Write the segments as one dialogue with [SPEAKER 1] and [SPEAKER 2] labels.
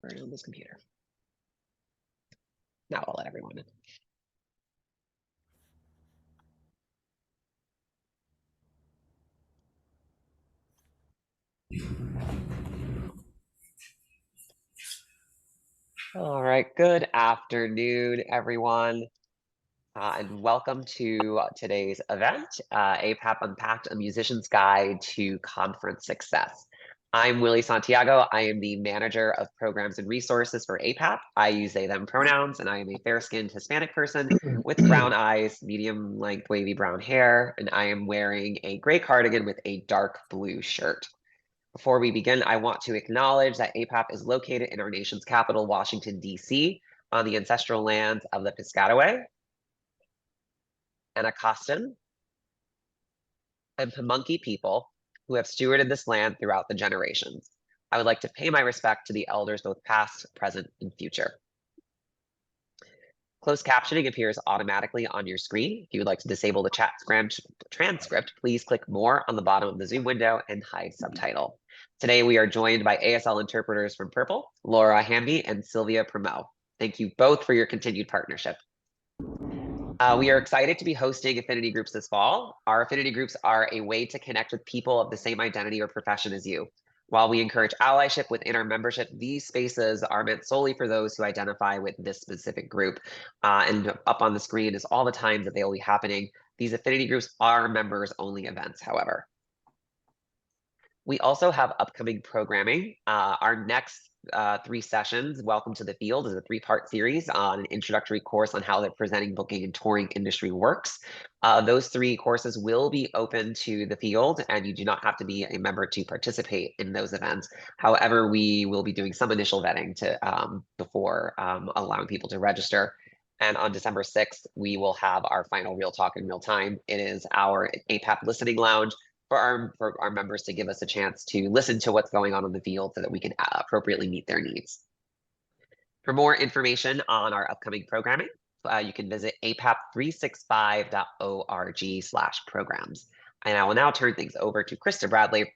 [SPEAKER 1] Burn on this computer. Now I'll let everyone in. All right, good afternoon, everyone, and welcome to today's event, APAP Unpacked, a musician's guide to conference success. I'm Willie Santiago. I am the manager of programs and resources for APAP. I use they, them pronouns, and I am a fair-skinned Hispanic person with brown eyes, medium-length wavy brown hair, and I am wearing a gray cardigan with a dark blue shirt. Before we begin, I want to acknowledge that APAP is located in our nation's capital, Washington, D.C., on the ancestral lands of the Piscataway, Anacostan, and Pamunkey people who have stewarded this land throughout the generations. I would like to pay my respect to the elders, both past, present, and future. Closed captioning appears automatically on your screen. If you would like to disable the chat transcript, please click more on the bottom of the Zoom window and hide subtitle. Today, we are joined by ASL interpreters from Purple, Laura Hamby and Sylvia Primo. Thank you both for your continued partnership. We are excited to be hosting affinity groups this fall. Our affinity groups are a way to connect with people of the same identity or profession as you. While we encourage allyship within our membership, these spaces are meant solely for those who identify with this specific group. And up on the screen is all the times that they will be happening. These affinity groups are members-only events, however. We also have upcoming programming. Our next 3 sessions, Welcome to the Field, is a 3-part series on an introductory course on how the presenting, booking, and touring industry works. Those 3 courses will be open to the field, and you do not have to be a member to participate in those events. However, we will be doing some initial vetting to before allowing people to register. And on December 6th, we will have our final Real Talk in Real Time. It is our APAP listening lounge for our members to give us a chance to listen to what's going on in the field so that we can appropriately meet their needs. For more information on our upcoming programming, you can visit apap365.org/programs. And I will now turn things over to Krista Bradley,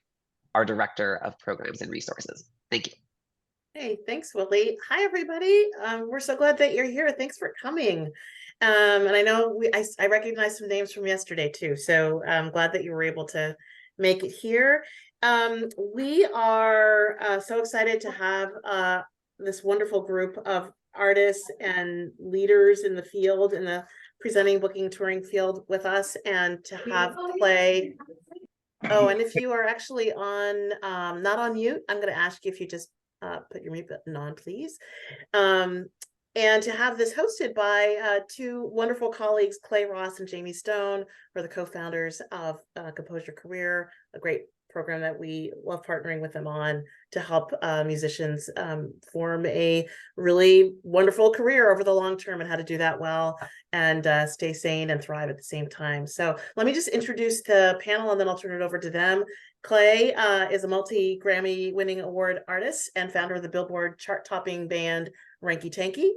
[SPEAKER 1] our Director of Programs and Resources. Thank you.
[SPEAKER 2] Hey, thanks, Willie. Hi, everybody. We're so glad that you're here. Thanks for coming. And I know I recognize some names from yesterday too, so I'm glad that you were able to make it here. We are so excited to have this wonderful group of artists and leaders in the field, in the presenting, booking, touring field with us, and to have Clay. Oh, and if you are actually on, not on mute, I'm going to ask you if you just put your mute button on, please. And to have this hosted by 2 wonderful colleagues, Clay Ross and Jayme Stone, who are the co-founders of Compose Your Career, a great program that we love partnering with them on to help musicians form a really wonderful career over the long term and how to do that well and stay sane and thrive at the same time. So let me just introduce the panel and then I'll turn it over to them. Clay is a multi-Grammy winning award artist and founder of the Billboard chart-topping band Ranky Tanky.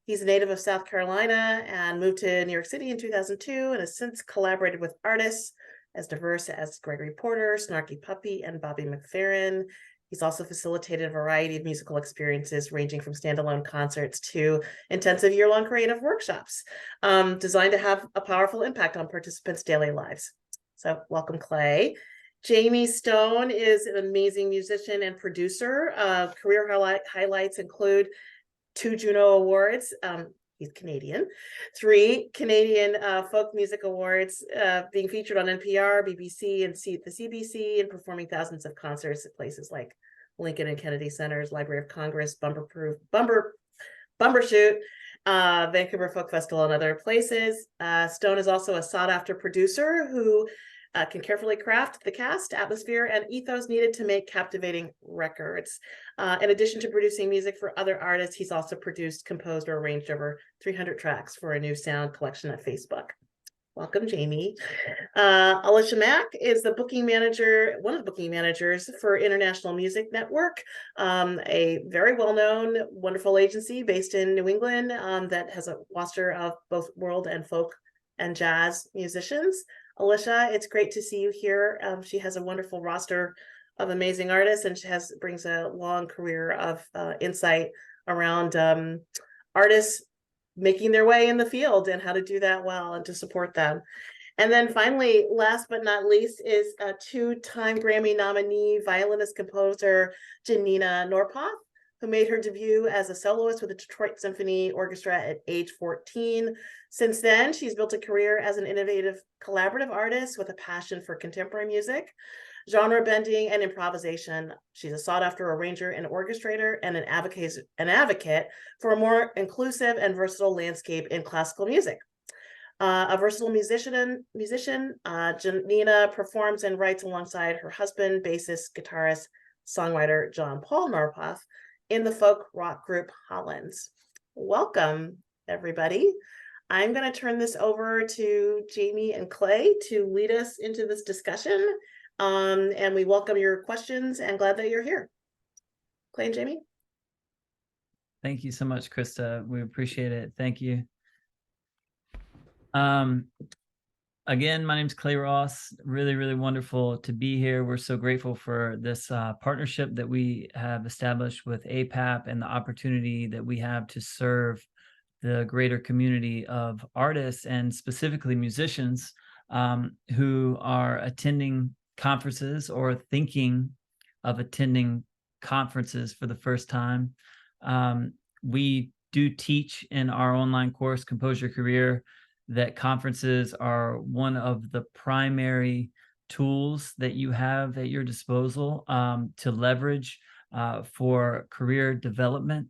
[SPEAKER 2] He's a native of South Carolina and moved to New York City in 2002 and has since collaborated with artists as diverse as Gregory Porter, Snarky Puppy, and Bobby McFerrin. He's also facilitated a variety of musical experiences ranging from standalone concerts to intensive year-long creative workshops designed to have a powerful impact on participants' daily lives. So welcome, Clay. Jayme Stone is an amazing musician and producer. Career highlights include 2 Juno Awards. He's Canadian. 3 Canadian Folk Music Awards, being featured on NPR, BBC, and the CBC, and performing thousands of concerts at places like Lincoln and Kennedy Centers, Library of Congress, Bumbershoot, Vancouver Folk Festival, and other places. Stone is also a sought-after producer who can carefully craft the cast, atmosphere, and ethos needed to make captivating records. In addition to producing music for other artists, he's also produced, composed, or arranged over 300 tracks for a new sound collection at Facebook. Welcome, Jayme. Alicia Mack is the booking manager, one of the booking managers for International Music Network, a very well-known, wonderful agency based in New England that has a roster of both world and folk and jazz musicians. Alicia, it's great to see you here. She has a wonderful roster of amazing artists, and she brings a long career of insight around artists making their way in the field and how to do that well and to support them. And then finally, last but not least, is a two-time Grammy nominee violinist composer Janina Norpoth, who made her debut as a soloist with the Detroit Symphony Orchestra at age 14. Since then, she's built a career as an innovative collaborative artist with a passion for contemporary music, genre bending, and improvisation. She's a sought-after arranger and orchestrator and an advocate for a more inclusive and versatile landscape in classical music. A versatile musician, Janina performs and writes alongside her husband, bassist, guitarist, songwriter John Paul Norpoth in the folk rock group Hollins. Welcome, everybody. I'm going to turn this over to Jayme and Clay to lead us into this discussion. And we welcome your questions and glad that you're here. Clay and Jayme.
[SPEAKER 3] Thank you so much, Krista. We appreciate it. Thank you. Again, my name's Clay Ross. Really, really wonderful to be here. We're so grateful for this partnership that we have established with APAP and the opportunity that we have to serve the greater community of artists and specifically musicians who are attending conferences or thinking of attending conferences for the first time. We do teach in our online course, Compose Your Career, that conferences are one of the primary tools that you have at your disposal to leverage for career development.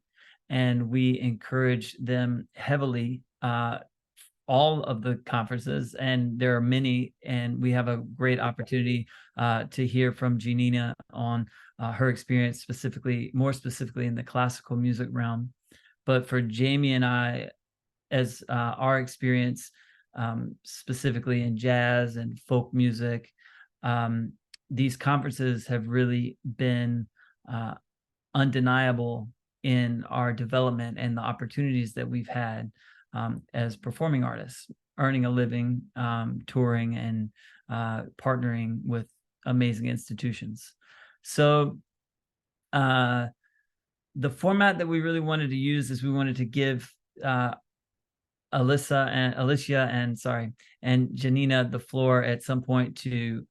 [SPEAKER 3] And we encourage them heavily, all of the conferences, and there are many, and we have a great opportunity to hear from Janina on her experience more specifically in the classical music realm. But for Jayme and I, as our experience specifically in jazz and folk music, these conferences have really been undeniable in our development and the opportunities that we've had as performing artists, earning a living, touring, and partnering with amazing institutions. So the format that we really wanted to use is we wanted to give Alicia and Janina the floor at some point to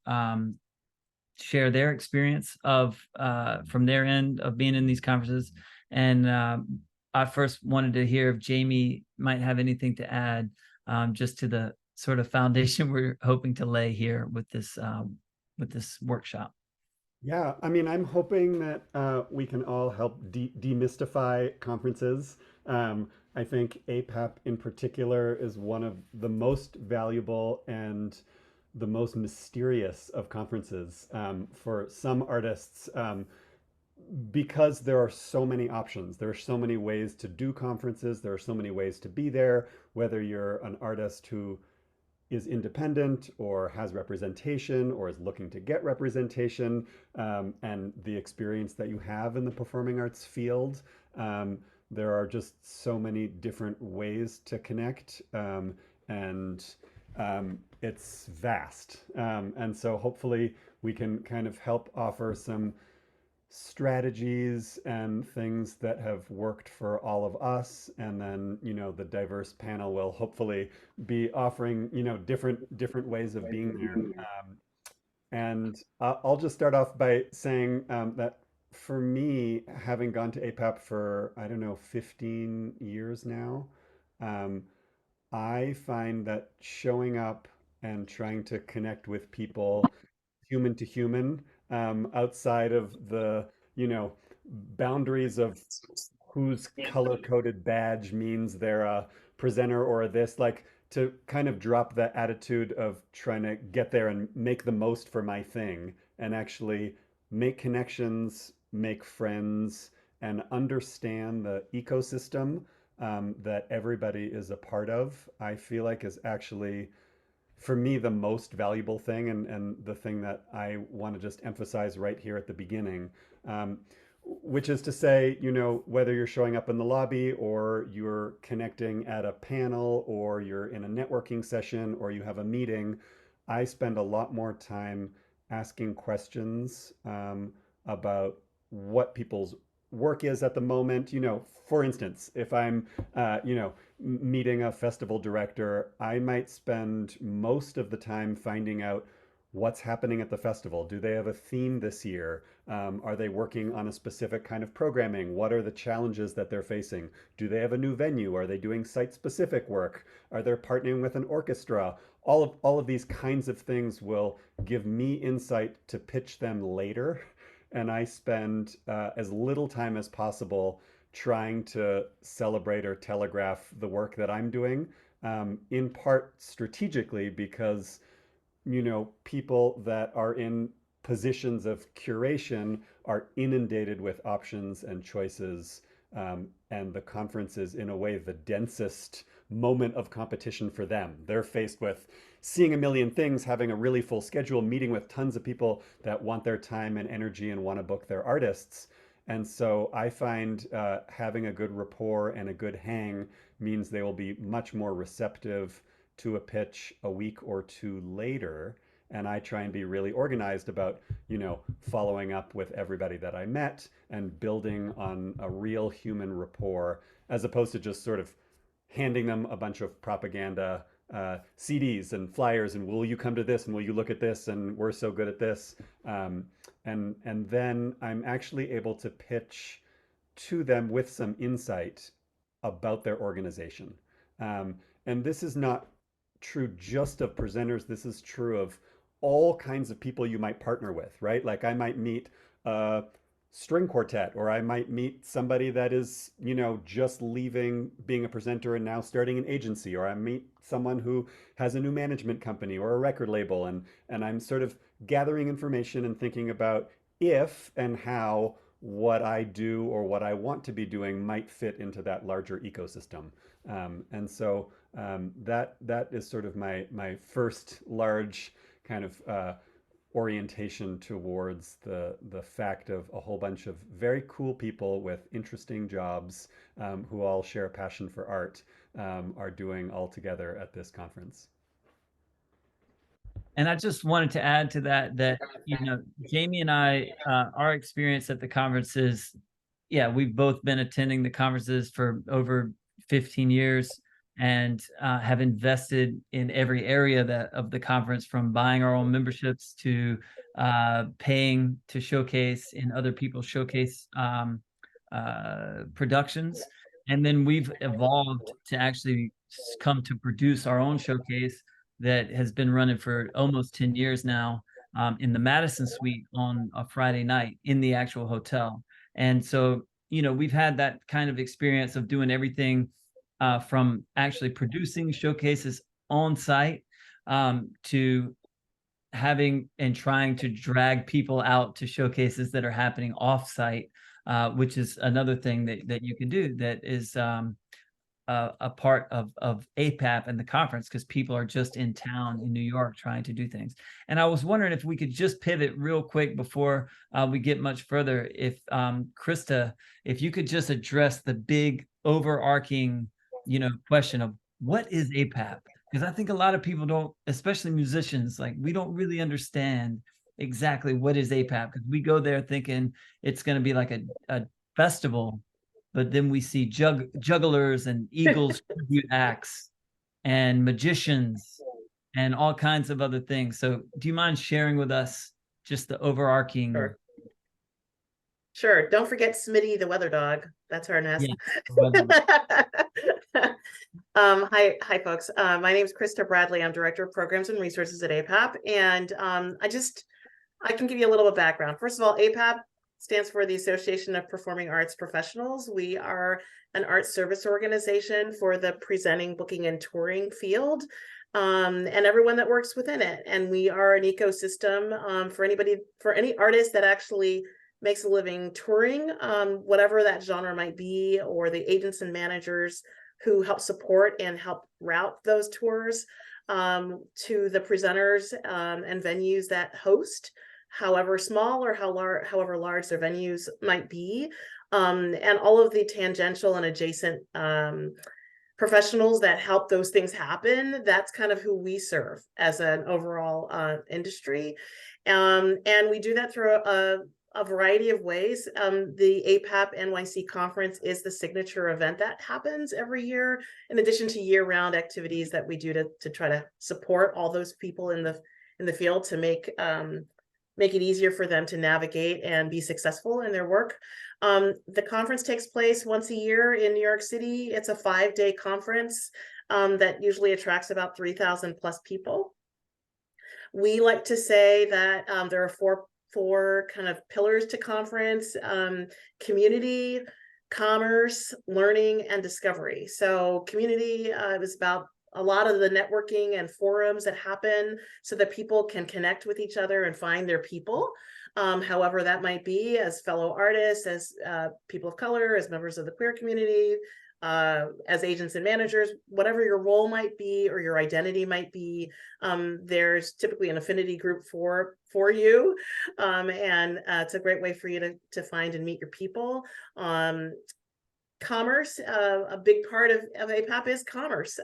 [SPEAKER 3] share their experience of from their end of being in these conferences. And I first wanted to hear if Jayme might have anything to add just to the sort of foundation we're hoping to lay here with this workshop.
[SPEAKER 4] Yeah, I mean, I'm hoping that we can all help demystify conferences. I think APAP in particular is one of the most valuable and the most mysterious of conferences for some artists because there are so many options. There are so many ways to do conferences. There are so many ways to be there, whether you're an artist who is independent or has representation or is looking to get representation, and the experience that you have in the performing arts field. There are just so many different ways to connect, and it's vast. And so hopefully we can kind of help offer some strategies and things that have worked for all of us, and then the diverse panel will hopefully be offering different ways of being there. And I'll just start off by saying that for me, having gone to APAP for, I don't know, 15 years now, I find that showing up and trying to connect with people human to human, outside of the, boundaries of whose color-coded badge means they're a presenter or a this, like to kind of drop the attitude of trying to get there and make the most for my thing and actually make connections, make friends, and understand the ecosystem that everybody is a part of, I feel like is actually for me the most valuable thing, and the thing that I want to just emphasize right here at the beginning, which is to say, whether you're showing up in the lobby or you're connecting at a panel or you're in a networking session or you have a meeting, I spend a lot more time asking questions about what people's work is at the moment. For instance, if I'm, meeting a festival director, I might spend most of the time finding out what's happening at the festival. Do they have a theme this year? Are they working on a specific kind of programming? What are the challenges that they're facing? Do they have a new venue? Are they doing site-specific work? Are they partnering with an orchestra? All of these kinds of things will give me insight to pitch them later, and I spend as little time as possible trying to celebrate or telegraph the work that I'm doing, in part strategically because people that are in positions of curation are inundated with options and choices. And the conference is, in a way, the densest moment of competition for them. They're faced with seeing a million things, having a really full schedule, meeting with tons of people that want their time and energy and want to book their artists. And so I find having a good rapport and a good hang means they will be much more receptive to a pitch a week or two later. And I try and be really organized about, following up with everybody that I met and building on a real human rapport, as opposed to just sort of handing them a bunch of propaganda CDs and flyers and will you come to this and will you look at this and we're so good at this. And then I'm actually able to pitch to them with some insight about their organization. And this is not true just of presenters. This is true of all kinds of people you might partner with, right? Like I might meet a string quartet, or I might meet somebody that is, just leaving being a presenter and now starting an agency, or I meet someone who has a new management company or a record label, and I'm sort of gathering information and thinking about if and how what I do or what I want to be doing might fit into that larger ecosystem. And so that is sort of my first large kind of orientation towards the fact of a whole bunch of very cool people with interesting jobs, who all share a passion for art, are doing all together at this conference.
[SPEAKER 3] And I just wanted to add to that, Jayme and I, our experience at the conferences, yeah, we've both been attending the conferences for over 15 years and have invested in every area of the conference, from buying our own memberships to paying to showcase in other people's showcase productions. And then we've evolved to actually come to produce our own showcase that has been running for almost 10 years now, in the Madison Suite on a Friday night in the actual hotel. And so, we've had that kind of experience of doing everything from actually producing showcases on site, to having and trying to drag people out to showcases that are happening off site, which is another thing that you can do that is a part of APAP and the conference, because people are just in town in New York trying to do things. And I was wondering if we could just pivot real quick before we get much further. If Krista, if you could just address the big overarching, question of what is APAP? Because I think a lot of people don't, especially musicians, like we don't really understand exactly what is APAP, because we go there thinking it's going to be like a festival, but then we see jugglers and Eagles tribute acts and magicians and all kinds of other things. So do you mind sharing with us just the overarching?
[SPEAKER 2] Sure. Don't forget Smitty the weather dog. That's our nest.
[SPEAKER 3] Yeah.
[SPEAKER 2] Hi, folks. My name is Krista Bradley. I'm Director of Programs and Resources at APAP. And I can give you a little bit of background. First of all, APAP stands for the Association of Performing Arts Professionals. We are an art service organization for the presenting, booking, and touring field, and everyone that works within it. And we are an ecosystem for any artist that actually makes a living touring, whatever that genre might be, or the agents and managers who help support and help route those tours, to the presenters and venues that host, however small or however large their venues might be, and all of the tangential and adjacent professionals that help those things happen. That's kind of who we serve as an overall industry. And we do that through a variety of ways. The APAP NYC conference is the signature event that happens every year, in addition to year-round activities that we do to try to support all those people in the field to make it easier for them to navigate and be successful in their work. The conference takes place once a year in New York City. It's a 5-day conference that usually attracts about 3,000 plus people. We like to say that there are four kind of pillars to conference: community, commerce, learning, and discovery. So community is about a lot of the networking and forums that happen so that people can connect with each other and find their people, however that might be, as fellow artists, as people of color, as members of the queer community, as agents and managers, whatever your role might be or your identity might be. There's typically an affinity group for you, and it's a great way for you to find and meet your people. Commerce, a big part of APAP is commerce.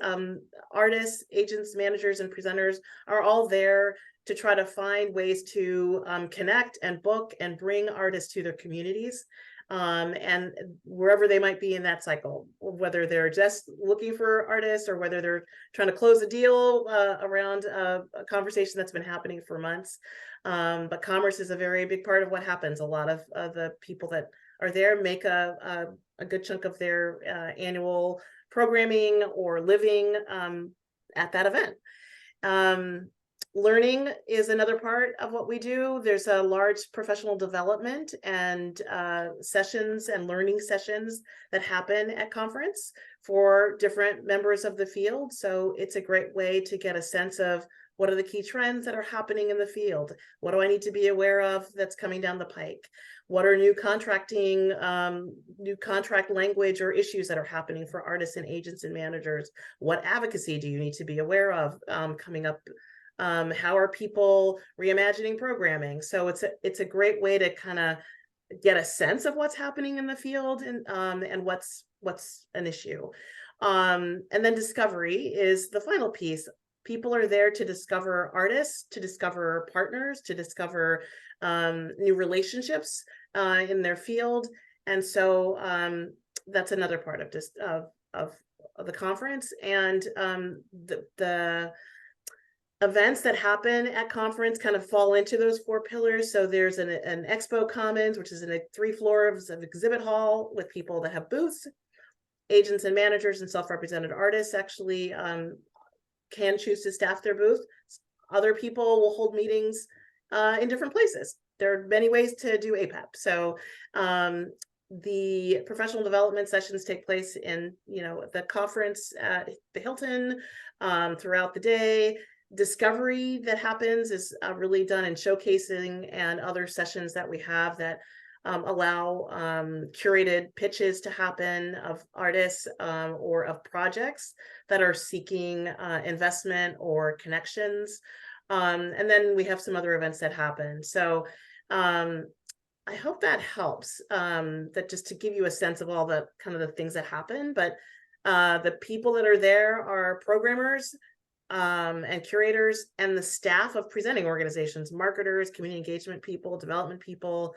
[SPEAKER 2] Artists, agents, managers, and presenters are all there to try to find ways to connect and book and bring artists to their communities, and wherever they might be in that cycle, whether they're just looking for artists or whether they're trying to close a deal around a conversation that's been happening for months. But commerce is a very big part of what happens. A lot of the people that are there make a good chunk of their annual programming or living at that event. Learning is another part of what we do. There's a large professional development and sessions and learning sessions that happen at conference for different members of the field. So it's a great way to get a sense of what are the key trends that are happening in the field? What do I need to be aware of that's coming down the pike? What are new contract language or issues that are happening for artists and agents and managers? What advocacy do you need to be aware of coming up? How are people reimagining programming? So it's a great way to kind of get a sense of what's happening in the field and what's an issue. And then discovery is the final piece. People are there to discover artists, to discover partners, to discover new relationships in their field. And so that's another part of the conference. And the events that happen at conference kind of fall into those 4 pillars. So there's an expo commons, which is in a 3 floors of exhibit hall with people that have booths. Agents and managers and self-represented artists actually can choose to staff their booth. Other people will hold meetings in different places. There are many ways to do APAP. So the professional development sessions take place in the conference at the Hilton throughout the day. Discovery that happens is really done in showcasing and other sessions that we have that allow curated pitches to happen of artists or of projects that are seeking investment or connections. And then we have some other events that happen. So I hope that helps, that just to give you a sense of all the kind of the things that happen. But the people that are there are programmers and curators and the staff of presenting organizations, marketers, community engagement people, development people,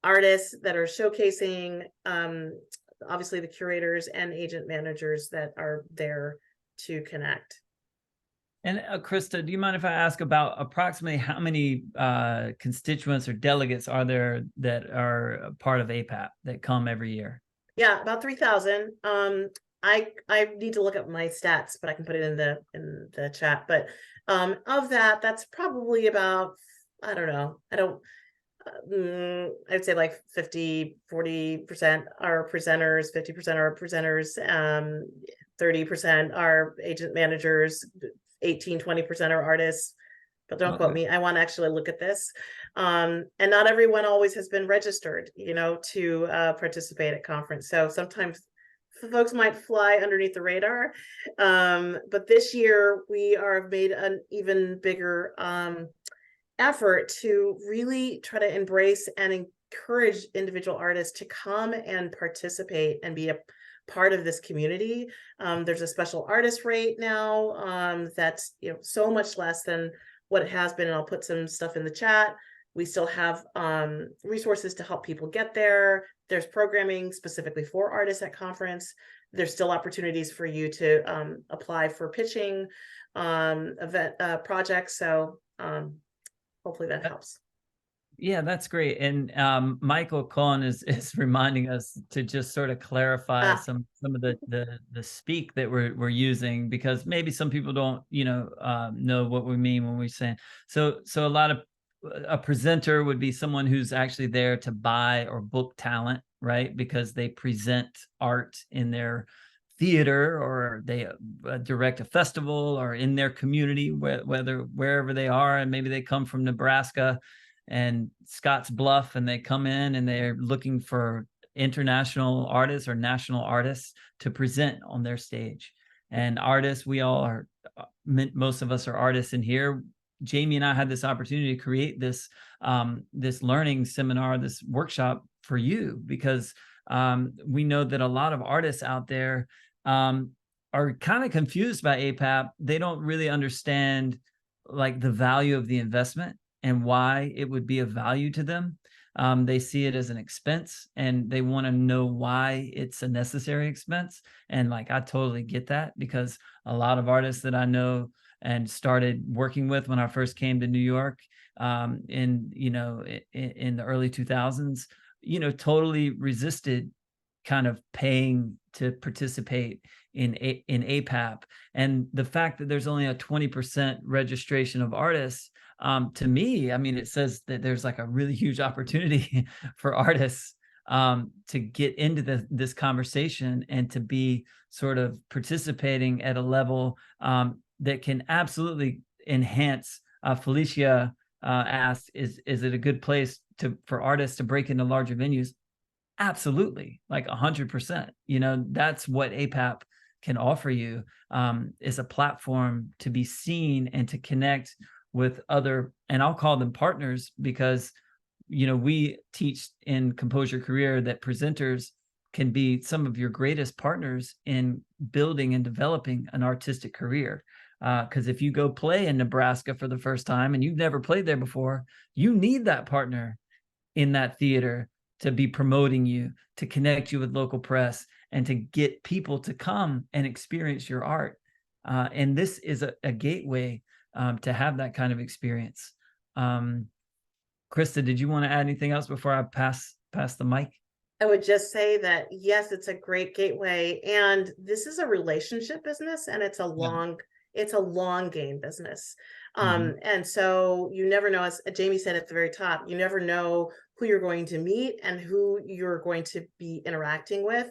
[SPEAKER 2] artists that are showcasing, obviously the curators and agent managers that are there to connect.
[SPEAKER 3] And Krista, do you mind if I ask about approximately how many constituents or delegates are there that are part of APAP that come every year?
[SPEAKER 2] Yeah, about 3,000. I need to look up my stats, but I can put it in the chat. But of that, that's probably about, I don't know. I'd say like 40% are presenters, 50% are presenters, 30% are agent managers, 20% are artists, but don't quote me. I want to actually look at this. And not everyone always has been registered, to participate at conference. So sometimes folks might fly underneath the radar. But this year we have made an even bigger effort to really try to embrace and encourage individual artists to come and participate and be a part of this community. There's a special artist rate now that's so much less than what it has been, and I'll put some stuff in the chat. We still have resources to help people get there. There's programming specifically for artists at conference. There's still opportunities for you to apply for pitching event projects. So hopefully that helps.
[SPEAKER 3] Yeah, that's great. And Michael Cohen is reminding us to just sort of clarify some of the speak that we're using, because maybe some people don't know what we mean when we say. So a lot of a presenter would be someone who's actually there to buy or book talent, right? Because they present art in their theater, or they direct a festival, or in their community, wherever they are, and maybe they come from Nebraska and Scotts Bluff, and they come in and they're looking for international artists or national artists to present on their stage. And artists, we all are, most of us are artists in here. Jayme and I had this opportunity to create this this learning seminar, this workshop for you, because we know that a lot of artists out there are kind of confused by APAP. They don't really understand like the value of the investment and why it would be of value to them. They see it as an expense, and they want to know why it's a necessary expense. And like, I totally get that, because a lot of artists that I know and started working with when I first came to New York in the early 2000s, totally resisted kind of paying to participate in APAP. And the fact that there's only a 20% registration of artists, to me, I mean, it says that there's like a really huge opportunity for artists to get into this conversation and to be sort of participating at a level that can absolutely enhance. Felicia asked, is it a good place for artists to break into larger venues? Absolutely, like 100%. That's what APAP can offer you, is a platform to be seen and to connect with other, and I'll call them partners, because we teach in Compose Your Career that presenters can be some of your greatest partners in building and developing an artistic career. Because if you go play in Nebraska for the first time and you've never played there before, you need that partner in that theater to be promoting you, to connect you with local press, and to get people to come and experience your art. And this is a gateway to have that kind of experience. Krista, did you want to add anything else before I pass the mic?
[SPEAKER 2] I would just say that, yes, it's a great gateway, and this is a relationship business, and it's a long game business. And so you never know, as Jayme said at the very top, you never know who you're going to meet and who you're going to be interacting with,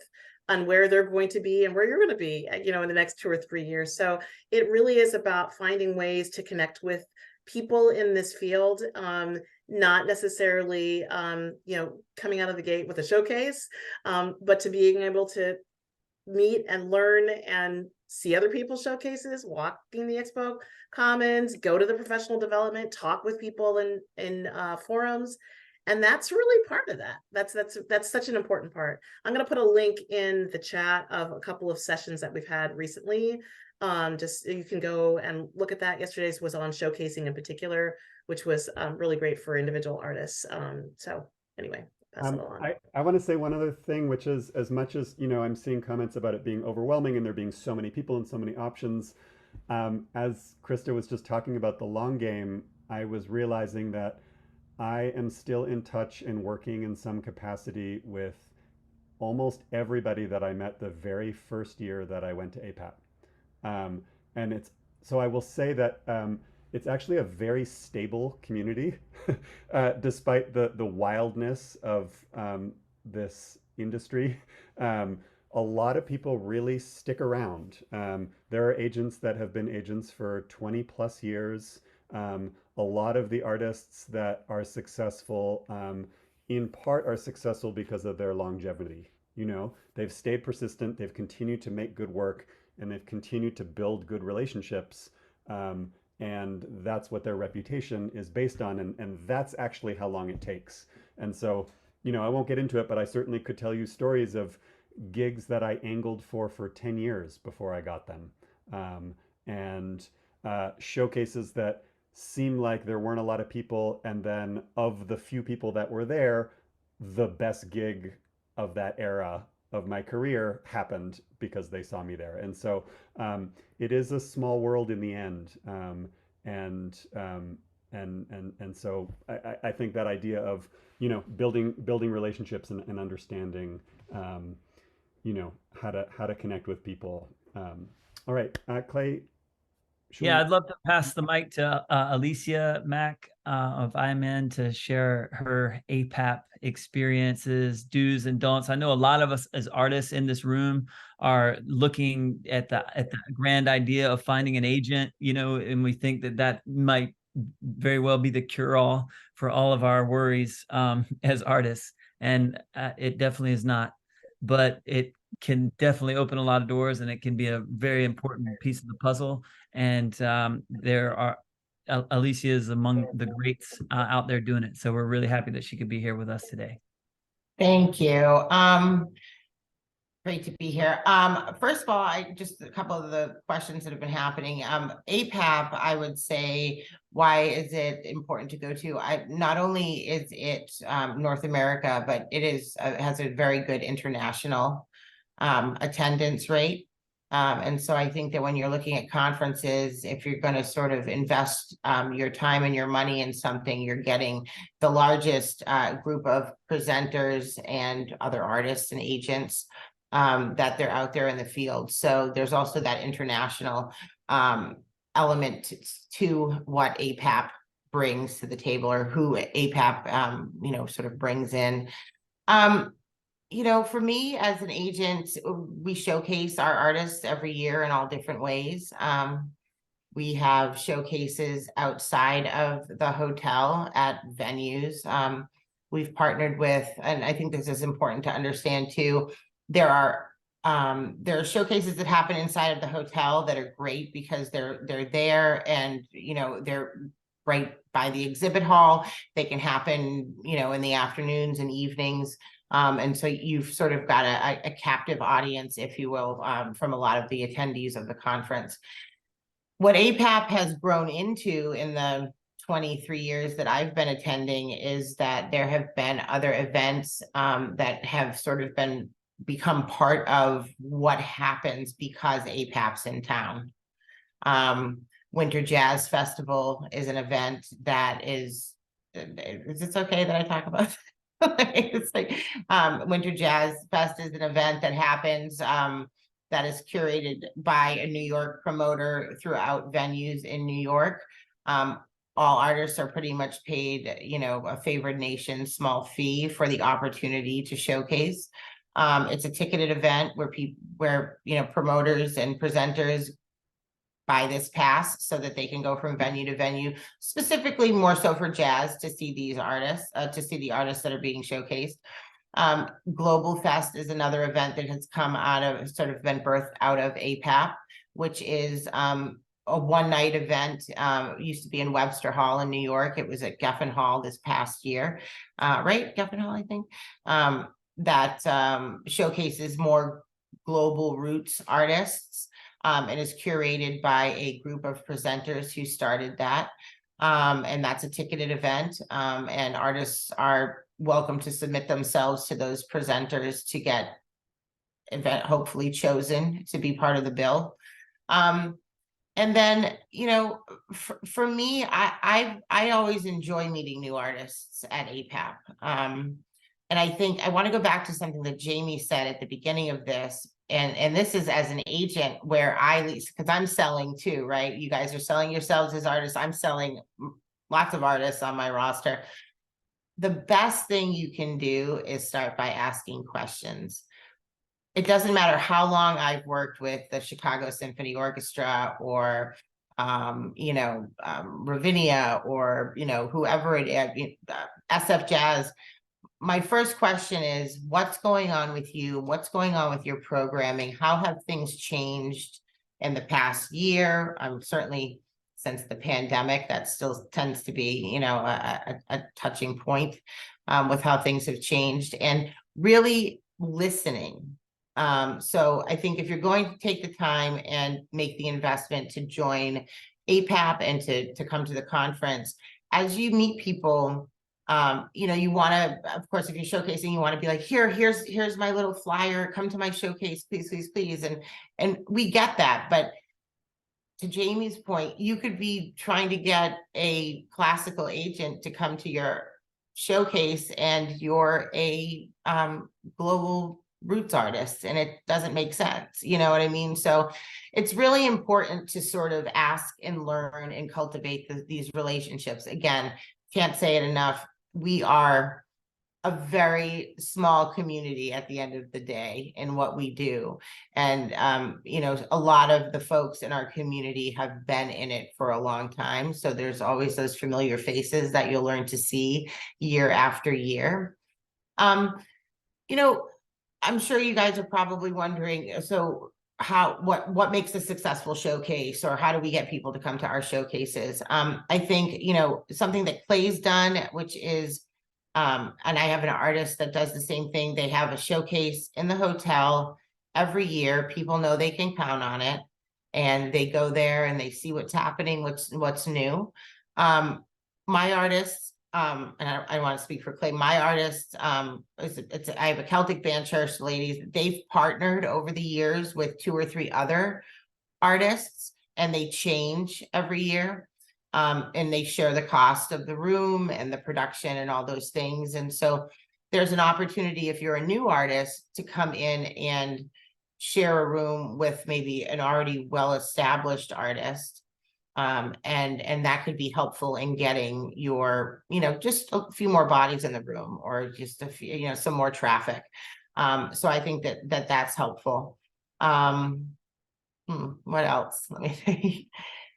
[SPEAKER 2] and where they're going to be and where you're going to be, in the next 2 or 3 years. So it really is about finding ways to connect with people in this field, not necessarily, coming out of the gate with a showcase, but to being able to meet and learn and see other people's showcases, walking the expo commons, go to the professional development, talk with people in forums. And that's really part of that. That's such an important part. I'm going to put a link in the chat of a couple of sessions that we've had recently. Just you can go and look at that. Yesterday's was on showcasing in particular, which was really great for individual artists. So anyway, pass it along.
[SPEAKER 4] I want to say one other thing, which is, as much as I'm seeing comments about it being overwhelming and there being so many people and so many options, as Krista was just talking about the long game, I was realizing that I am still in touch and working in some capacity with almost everybody that I met the very first year that I went to APAP. And so I will say that it's actually a very stable community, despite the wildness of this industry. A lot of people really stick around. There are agents that have been agents for 20 plus years. A lot of the artists that are successful, in part, are successful because of their longevity. They've stayed persistent, they've continued to make good work, and they've continued to build good relationships. And that's what their reputation is based on. And that's actually how long it takes. And so, I won't get into it, but I certainly could tell you stories of gigs that I angled for 10 years before I got them. And showcases that seemed like there weren't a lot of people, and then of the few people that were there, the best gig of that era of my career happened because they saw me there. And so it is a small world in the end. And and so I think that idea of, you know, building relationships and understanding, you know, how to connect with people. All right, Clay.
[SPEAKER 3] Yeah, I'd love to pass the mic to Alicia Mack of IMN to share her APAP experiences, do's and don'ts. I know a lot of us as artists in this room are looking at the grand idea of finding an agent, you know, and we think that that might very well be the cure-all for all of our worries as artists, and it definitely is not. But it can definitely open a lot of doors, and it can be a very important piece of the puzzle. And there are Alicia is among the greats out there doing it. So we're really happy that she could be here with us today.
[SPEAKER 5] Thank you. Great to be here. First of all, just a couple of the questions that have been happening. APAP, I would say, why is it important to go to? Not only is it North America, but it is has a very good international attendance rate. And so I think that when you're looking at conferences, if you're going to sort of invest your time and your money in something, you're getting the largest group of presenters and other artists and agents that they're out there in the field. So there's also that international element to what APAP brings to the table, or who APAP, you know, sort of brings in. You know, for me as an agent, we showcase our artists every year in all different ways. We have showcases outside of the hotel at venues. We've partnered with, and I think this is important to understand too, there are showcases that happen inside of the hotel that are great because they're there, and you know, they're right by the exhibit hall. They can happen, you know, in the afternoons and evenings. And so you've sort of got a captive audience, if you will, from a lot of the attendees of the conference. What APAP has grown into in the 23 years that I've been attending is that there have been other events that have sort of become part of what happens because APAP's in town. Winter Jazz Festival is an event that is it okay that I talk about? It's like Winter Jazz Fest is an event that happens that is curated by a New York promoter throughout venues in New York. All artists are pretty much paid, you know, a favored nation small fee for the opportunity to showcase. It's a ticketed event where you know, promoters and presenters buy this pass so that they can go from venue to venue, specifically more so for jazz, to see these artists, to see the artists that are being showcased. Global Fest is another event that has come out of, sort of been birthed out of APAP, which is a one-night event. It used to be in Webster Hall in New York. It was at Geffen Hall this past year, right? Geffen Hall, I think, that showcases more global roots artists. And is curated by a group of presenters who started that. And that's a ticketed event. And artists are welcome to submit themselves to those presenters to get hopefully chosen to be part of the bill. And then, you know, for me, I always enjoy meeting new artists at APAP. And I think I want to go back to something that Jayme said at the beginning of this. And this is as an agent where because I'm selling too, right? You guys are selling yourselves as artists. I'm selling lots of artists on my roster. The best thing you can do is start by asking questions. It doesn't matter how long I've worked with the Chicago Symphony Orchestra or, you know, Ravinia, or, you know, whoever it is, SF Jazz. My first question is, what's going on with you? What's going on with your programming? How have things changed in the past year? Certainly since the pandemic, that still tends to be, you know, a touching point with how things have changed, and really listening. So I think if you're going to take the time and make the investment to join APAP and to come to the conference. As you meet people, you know, you want to, of course, if you're showcasing, you want to be like, here's my little flyer, come to my showcase, please, please, please. And we get that. But to Jayme's point, you could be trying to get a classical agent to come to your showcase and you're a global roots artist and it doesn't make sense. You know what I mean? So it's really important to sort of ask and learn and cultivate these relationships. Again, can't say it enough. We are a very small community at the end of the day in what we do. And, you know, a lot of the folks in our community have been in it for a long time. So there's always those familiar faces that you'll learn to see year after year. You know, I'm sure you guys are probably wondering, so what makes a successful showcase, or how do we get people to come to our showcases? I think, you know, something that Clay's done, which is, and I have an artist that does the same thing. They have a showcase in the hotel every year. People know they can count on it, and they go there and they see what's happening, what's new. My artists, and I want to speak for Clay. My artists, I have a Celtic band, Church Ladies. They've partnered over the years with 2 or 3 other artists, and they change every year. And they share the cost of the room and the production and all those things. And so there's an opportunity, if you're a new artist, to come in and share a room with maybe an already well-established artist. And that could be helpful in getting your, you know, just a few more bodies in the room, or just a few, you know, some more traffic. So I think that's helpful. What else? Let me think.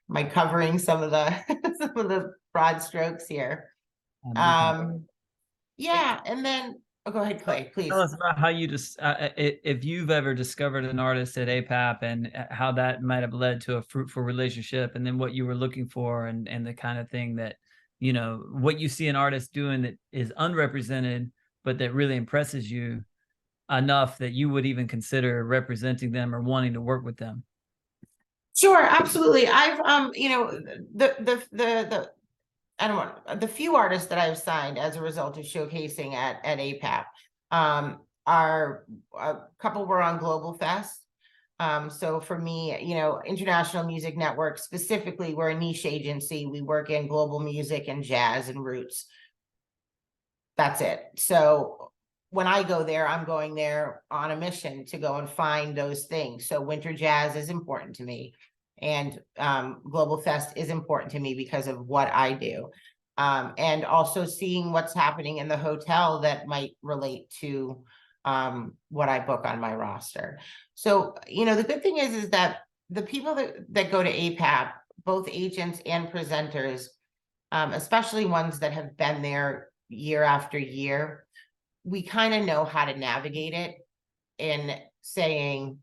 [SPEAKER 5] Am I covering some of the some of the broad strokes here? Yeah, and then go ahead, Clay, please.
[SPEAKER 3] Tell us about how you just if you've ever discovered an artist at APAP and how that might have led to a fruitful relationship, and then what you were looking for, and the kind of thing that, you know, what you see an artist doing that is unrepresented, but that really impresses you enough that you would even consider representing them or wanting to work with them.
[SPEAKER 5] Sure, absolutely. I've you know, I don't want the few artists that I've signed as a result of showcasing at APAP, are a couple were on Global Fest. So for me, you know, International Music Network specifically, we're a niche agency. We work in global music and jazz and roots. That's it. So when I go there, I'm going there on a mission to go and find those things. So winter jazz is important to me. And Global Fest is important to me because of what I do. And also seeing what's happening in the hotel that might relate to what I book on my roster. So, you know, the good thing is that the people that go to APAP, both agents and presenters, especially ones that have been there year after year, we kind of know how to navigate it in saying,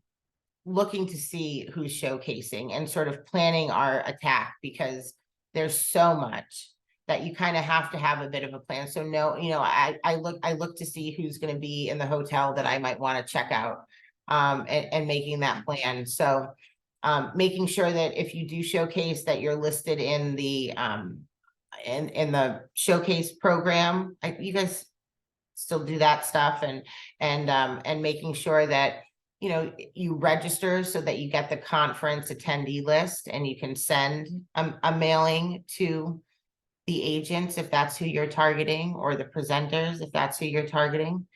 [SPEAKER 5] looking to see who's showcasing and sort of planning our attack, because there's so much that you kind of have to have a bit of a plan. So no, you know, I look to see who's going to be in the hotel that I might want to check out, and making that plan. So making sure that if you do showcase, that you're listed in the in the showcase program. You guys still do that stuff, and making sure that, you know, you register so that you get the conference attendee list, and you can send a mailing to the agents if that's who you're targeting, or the presenters if that's who you're targeting.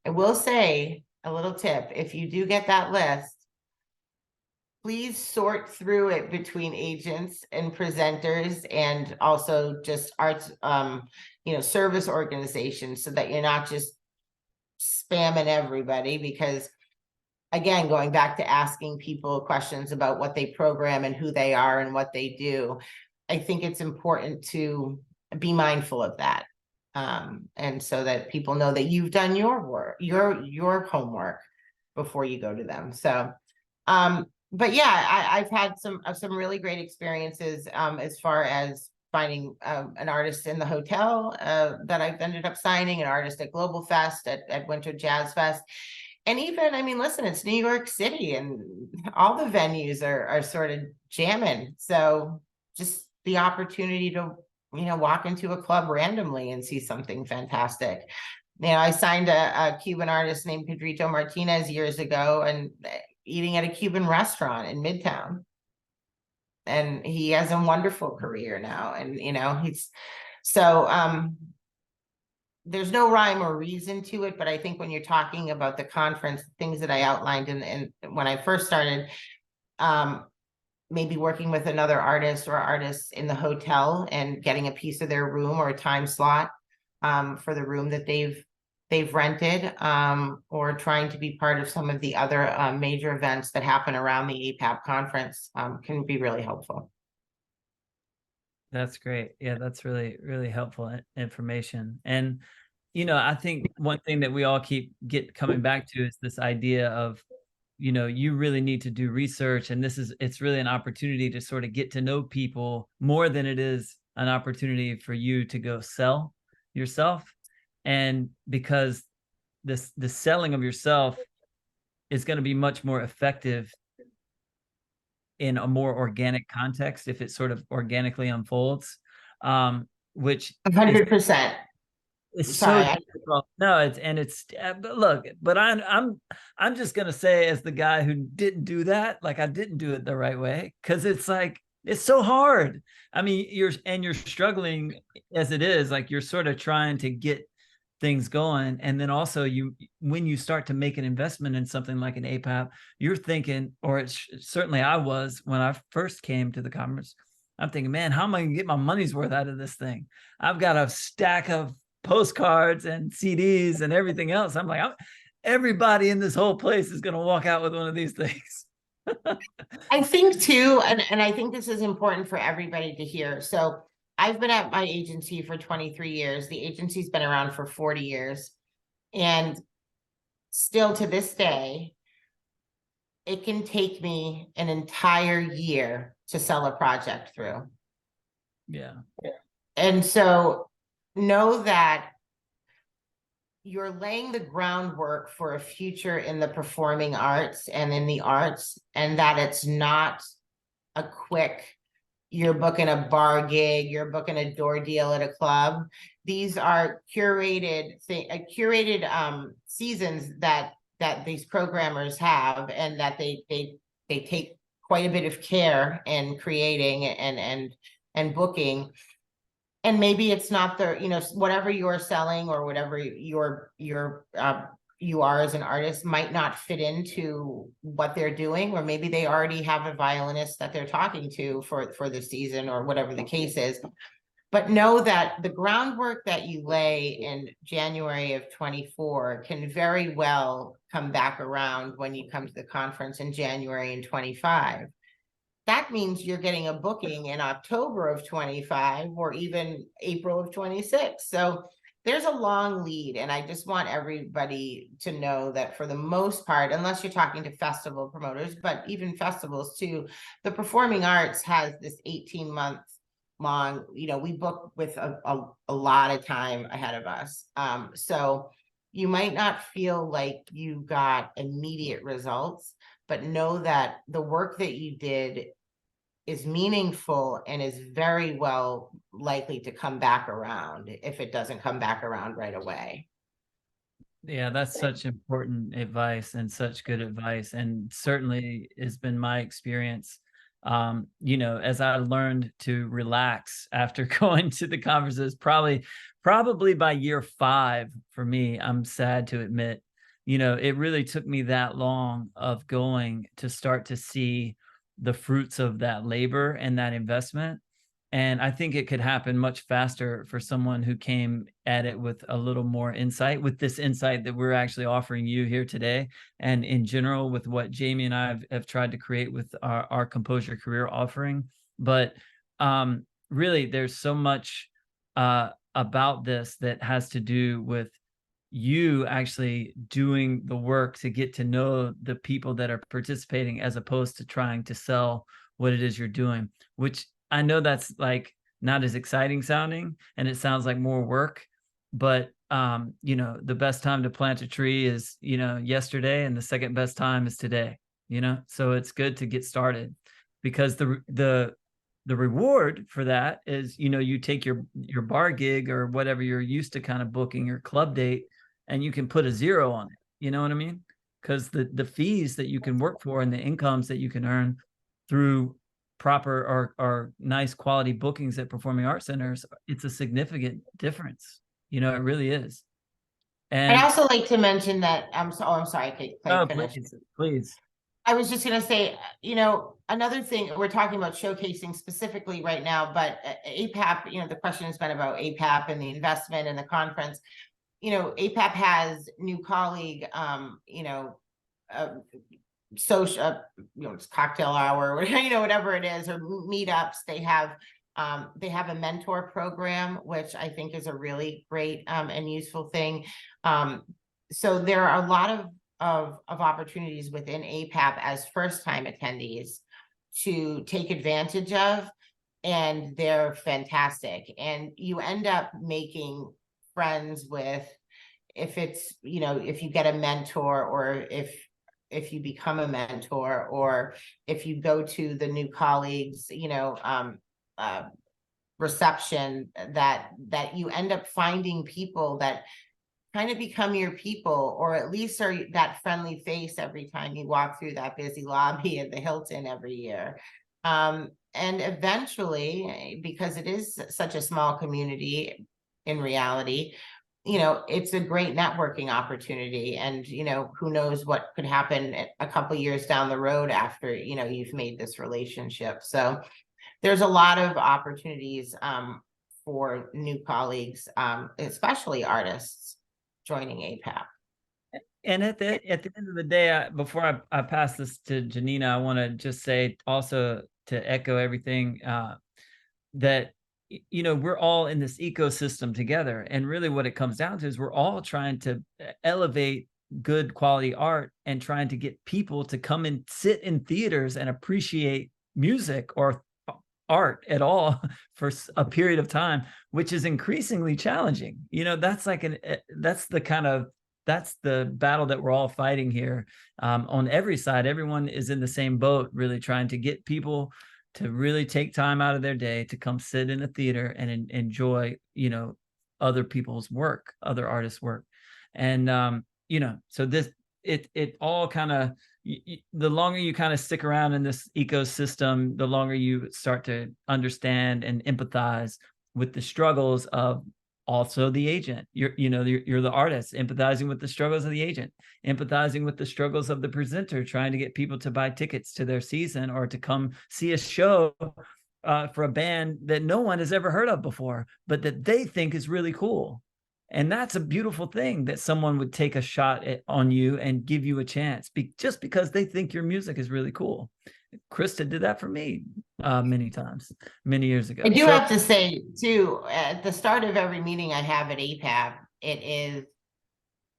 [SPEAKER 5] I will say a little tip: if you do get that list, please sort through it between agents and presenters, and also just arts, you know, service organizations, so that you're not just spamming everybody. Because again, going back to asking people questions about what they program and who they are and what they do, I think it's important to be mindful of that. And so that people know that you've done your work, your homework before you go to them. So, but yeah, I've had some really great experiences as far as finding an artist in the hotel that I've ended up signing, an artist at Global Fest, at Winter Jazz Fest. And even, I mean, listen, it's New York City, and all the venues are sort of jamming. So just the opportunity to, walk into a club randomly and see something fantastic. I signed a Cuban artist named Pedrito Martinez years ago, and eating at a Cuban restaurant in Midtown. And he has a wonderful career now. And, there's no rhyme or reason to it, but I think when you're talking about the conference, things that I outlined and when I first started, maybe working with another artist or artists in the hotel and getting a piece of their room or a time slot for the room that they've rented, or trying to be part of some of the other major events that happen around the APAP conference can be really helpful.
[SPEAKER 3] That's great. Yeah, that's really, really helpful information. And, I think one thing that we all get coming back to is this idea of, you really need to do research, and it's really an opportunity to sort of get to know people more than it is an opportunity for you to go sell yourself. And because the selling of yourself is going to be much more effective in a more organic context if it sort of organically unfolds, which
[SPEAKER 5] 100%.
[SPEAKER 3] is
[SPEAKER 5] Sorry,
[SPEAKER 3] so difficult. No, but I'm just gonna say, as the guy who didn't do that, like I didn't do it the right way, because it's like it's so hard. I mean, you're struggling as it is, like you're sort of trying to get things going, and then also when you start to make an investment in something like an APAP, you're thinking, or certainly I was when I first came to the conference, I'm thinking, man, how am I gonna get my money's worth out of this thing? I've got a stack of postcards and CDs and everything else. I'm like, everybody in this whole place is gonna walk out with one of these things.
[SPEAKER 5] I think too, and I think this is important for everybody to hear. So I've been at my agency for 23 years. The agency's been around for 40 years. And still to this day, it can take me an entire year to sell a project through.
[SPEAKER 3] Yeah.
[SPEAKER 5] And so know that you're laying the groundwork for a future in the performing arts and in the arts, and that it's not a quick, you're booking a bar gig, you're booking a door deal at a club. These are curated seasons that these programmers have, and that they take quite a bit of care in creating and booking. And maybe it's not whatever you're selling or whatever you are as an artist might not fit into what they're doing, or maybe they already have a violinist that they're talking to for the season or whatever the case is. But know that the groundwork that you lay in January of 24 can very well come back around when you come to the conference in January in 25. That means you're getting a booking in October of 25 or even April of 26. So there's a long lead. And I just want everybody to know that for the most part, unless you're talking to festival promoters, but even festivals too, the performing arts has this 18-month long, we book with a lot of time ahead of us. So you might not feel like you got immediate results, but know that the work that you did is meaningful and is very well likely to come back around if it doesn't come back around right away.
[SPEAKER 3] Yeah, that's such important advice and such good advice, and certainly has been my experience. As I learned to relax after going to the conferences, probably by year 5 for me, I'm sad to admit, it really took me that long of going to start to see the fruits of that labor and that investment. And I think it could happen much faster for someone who came at it with a little more insight, with this insight that we're actually offering you here today, and in general with what Jayme and I have tried to create with our Composure Career offering. But really, there's so much about this that has to do with you actually doing the work to get to know the people that are participating, as opposed to trying to sell what it is you're doing, which I know that's like not as exciting sounding, and it sounds like more work, but the best time to plant a tree is, yesterday, and the second best time is today, so it's good to get started, because the the reward for that is, you take your bar gig or whatever you're used to kind of booking, your club date, and you can put a 0 on it. You know what I mean? Because the fees that you can work for and the incomes that you can earn through proper or nice quality bookings at performing arts centers, it's a significant difference. It really is.
[SPEAKER 5] I'd
[SPEAKER 3] And
[SPEAKER 5] also like to mention that, I'm sorry, Clay, finish.
[SPEAKER 3] please.
[SPEAKER 5] I was just going to say, another thing, we're talking about showcasing specifically right now, but APAP, the question has been about APAP and the investment and the conference. APAP has new colleague, social, it's cocktail hour, whatever it is, or meetups. They have a mentor program, which I think is a really great and useful thing. So there are a lot of opportunities within APAP as first-time attendees to take advantage of, and they're fantastic. And you end up making friends with, if it's, if you get a mentor, or if you become a mentor, or if you go to the new colleagues, reception, that you end up finding people that kind of become your people, or at least are that friendly face every time you walk through that busy lobby at the Hilton every year. And eventually, because it is such a small community in reality, it's a great networking opportunity. And, who knows what could happen a couple of years down the road after, you've made this relationship. So there's a lot of opportunities for new colleagues, especially artists, joining APAP.
[SPEAKER 3] And at the end of the day, before I pass this to Janina, I want to just say also, to echo everything, that we're all in this ecosystem together, and really what it comes down to is we're all trying to elevate good quality art and trying to get people to come and sit in theaters and appreciate music or art at all for a period of time, which is increasingly challenging. That's that's the battle that we're all fighting here, on every side. Everyone is in the same boat, really trying to get people to really take time out of their day to come sit in a theater and enjoy, other people's work, other artists' work. And, so it all kind of, the longer you kind of stick around in this ecosystem, the longer you start to understand and empathize with the struggles of also the agent. You're the artist, empathizing with the struggles of the agent, empathizing with the struggles of the presenter, trying to get people to buy tickets to their season or to come see a show for a band that no one has ever heard of before, but that they think is really cool. And that's a beautiful thing, that someone would take a shot on you and give you a chance just because they think your music is really cool. Krista did that for me many times, many years ago.
[SPEAKER 5] I do have to say too, at the start of every meeting I have at APAP, it is,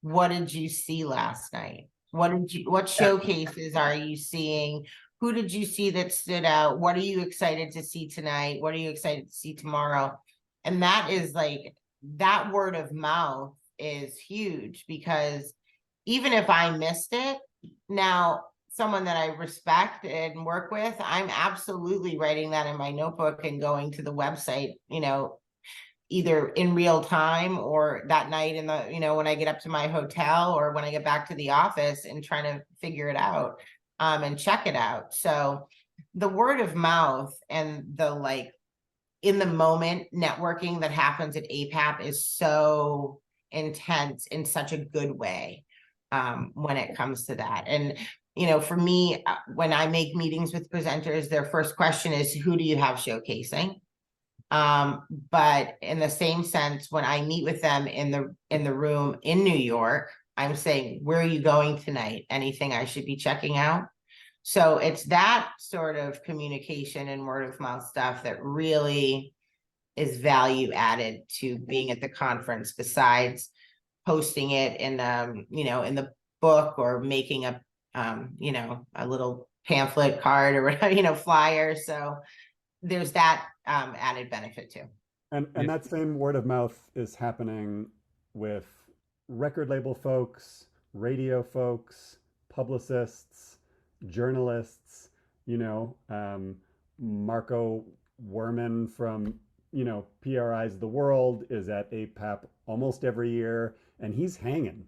[SPEAKER 5] what did you see last night? What showcases are you seeing? Who did you see that stood out? What are you excited to see tonight? What are you excited to see tomorrow? And that is like, that word of mouth is huge, because even if I missed it, now someone that I respect and work with, I'm absolutely writing that in my notebook and going to the website, either in real time or that night in the, when I get up to my hotel or when I get back to the office, and trying to figure it out and check it out. So the word of mouth and the in the moment networking that happens at APAP is so intense in such a good way when it comes to that. And for me, when I make meetings with presenters, their first question is, who do you have showcasing? But in the same sense, when I meet with them in the room in New York, I'm saying, where are you going tonight? Anything I should be checking out? So it's that sort of communication and word of mouth stuff that really is value added to being at the conference, besides posting it in in the book, or making a a little pamphlet card or whatever, flyer. So there's that added benefit too.
[SPEAKER 4] And that same word of mouth is happening with record label folks, radio folks, publicists, journalists. Marco Werman from, PRI's The World is at APAP almost every year, and he's hanging,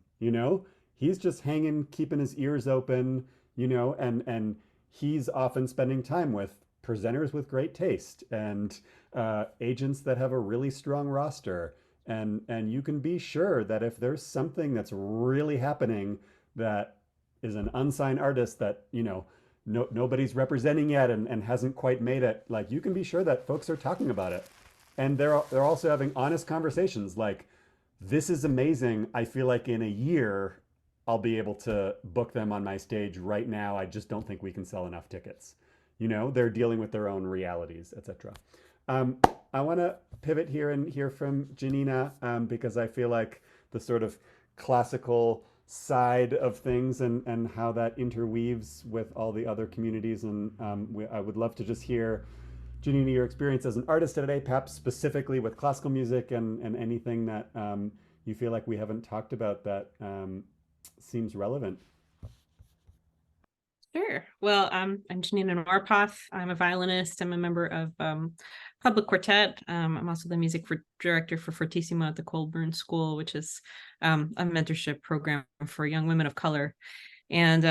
[SPEAKER 4] he's just hanging, keeping his ears open, and he's often spending time with presenters with great taste and agents that have a really strong roster. And you can be sure that if there's something that's really happening that is an unsigned artist that, nobody's representing yet and hasn't quite made it, like, you can be sure that folks are talking about it. And they're also having honest conversations like, this is amazing. I feel like in a year I'll be able to book them on my stage. Right now I just don't think we can sell enough tickets. They're dealing with their own realities, etc. Um, I want to pivot here and hear from Janina, because I feel like the sort of classical side of things and how that interweaves with all the other communities. And I would love to just hear, Janina, your experience as an artist at APAP, specifically with classical music, and anything that you feel like we haven't talked about that seems relevant.
[SPEAKER 6] Sure. Well, I'm Janina Norpoth. I'm a violinist. I'm a member of Public Quartet. I'm also the music director for Fortissimo at the Colburn School, which is a mentorship program for young women of color. And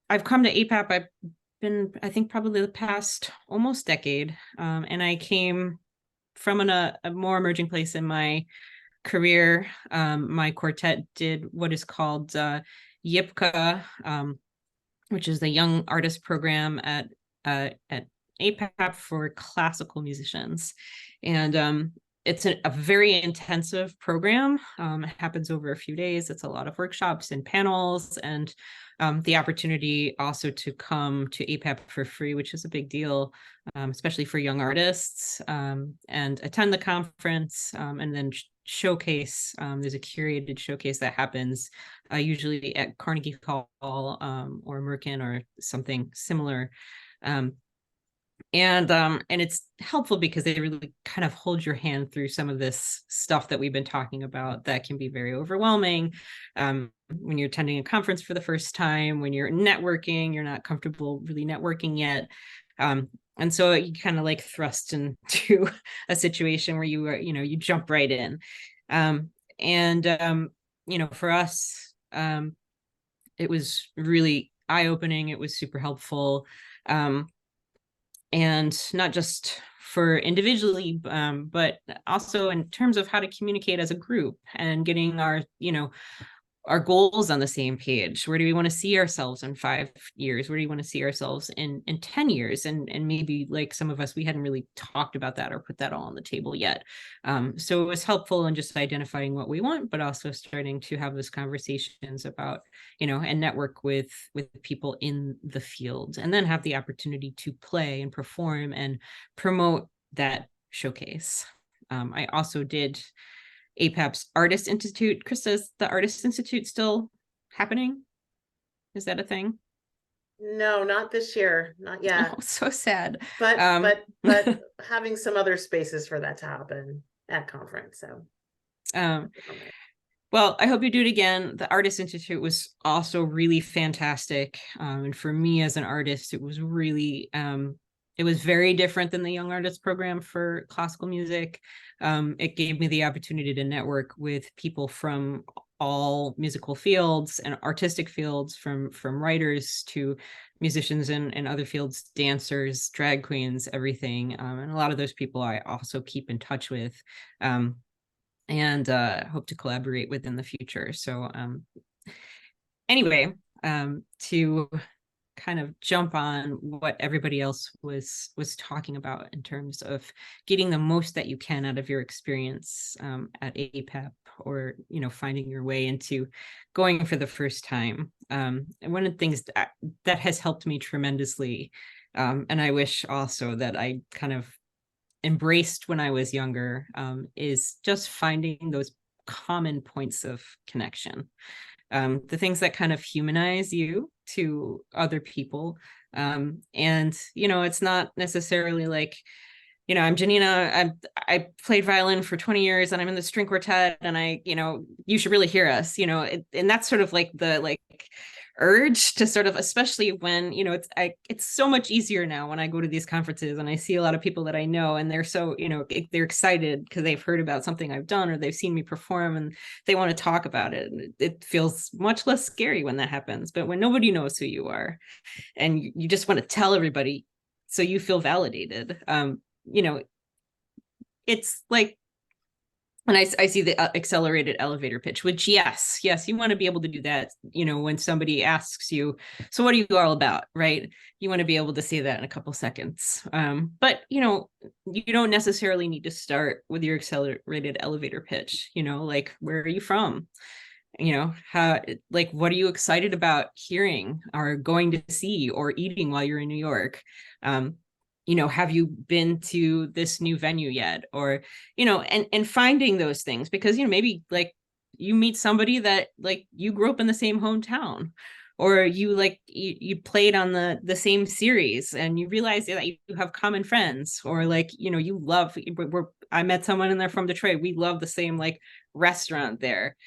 [SPEAKER 6] I've come to APAP. I've been, I think, probably the past almost decade. And I came from a more emerging place in my career. My quartet did what is called YIPCA, which is the Young Artist Program at APAP for classical musicians. And it's a very intensive program. It happens over a few days. It's a lot of workshops and panels, and the opportunity also to come to APAP for free, which is a big deal, especially for young artists, and attend the conference, and then showcase. There's a curated showcase that happens usually at Carnegie Hall or Merkin or something similar. And it's helpful because they really kind of hold your hand through some of this stuff that we've been talking about that can be very overwhelming. When you're attending a conference for the first time, when you're networking, you're not comfortable really networking yet. And so you kind of like thrust into a situation where you jump right in. For us, it was really eye-opening. It was super helpful. And not just for individually, but also in terms of how to communicate as a group and getting our goals on the same page. Where do we want to see ourselves in 5 years? Where do we want to see ourselves in 10 years? And maybe, like some of us, we hadn't really talked about that or put that all on the table yet. So it was helpful in just identifying what we want, but also starting to have those conversations about, and network with people in the field, and then have the opportunity to play and perform and promote that showcase. I also did APAP's Artist Institute. Krista, is the Artist Institute still happening? Is that a thing?
[SPEAKER 2] No, not this year, not yet.
[SPEAKER 6] Oh, so sad.
[SPEAKER 2] But having some other spaces for that to happen at conference. So
[SPEAKER 6] well, I hope you do it again. The Artist Institute was also really fantastic. And for me as an artist, it was really it was very different than the Young Artist Program for classical music. It gave me the opportunity to network with people from all musical fields and artistic fields, from writers to musicians and other fields, dancers, drag queens, everything. And a lot of those people I also keep in touch with, and hope to collaborate with in the future. So anyway, to kind of jump on what everybody else was talking about in terms of getting the most that you can out of your experience at APAP, or finding your way into going for the first time. And one of the things that has helped me tremendously, and I wish also that I kind of embraced when I was younger, is just finding those common points of connection. The things that kind of humanize you to other people. And, it's not necessarily like, I'm Janina, I played violin for 20 years and I'm in the string quartet, and you should really hear us, and that's sort of like the urge to sort of, especially when, it's so much easier now when I go to these conferences and I see a lot of people that I know, and they're so, they're excited because they've heard about something I've done, or they've seen me perform and they want to talk about it. And it feels much less scary when that happens. But when nobody knows who you are and you just want to tell everybody so you feel validated, it's like, and I see the accelerated elevator pitch, which yes, you want to be able to do that, when somebody asks you, so what are you all about, right? You want to be able to say that in a couple seconds. But, you don't necessarily need to start with your accelerated elevator pitch, like, where are you from? How, like, what are you excited about hearing or going to see or eating while you're in New York? Have you been to this new venue yet? Or, and finding those things, because, maybe like you meet somebody that like you grew up in the same hometown, or you played on the same series and you realize that you have common friends, or like, you love, I met someone and they're from Detroit. We love the same like restaurant there.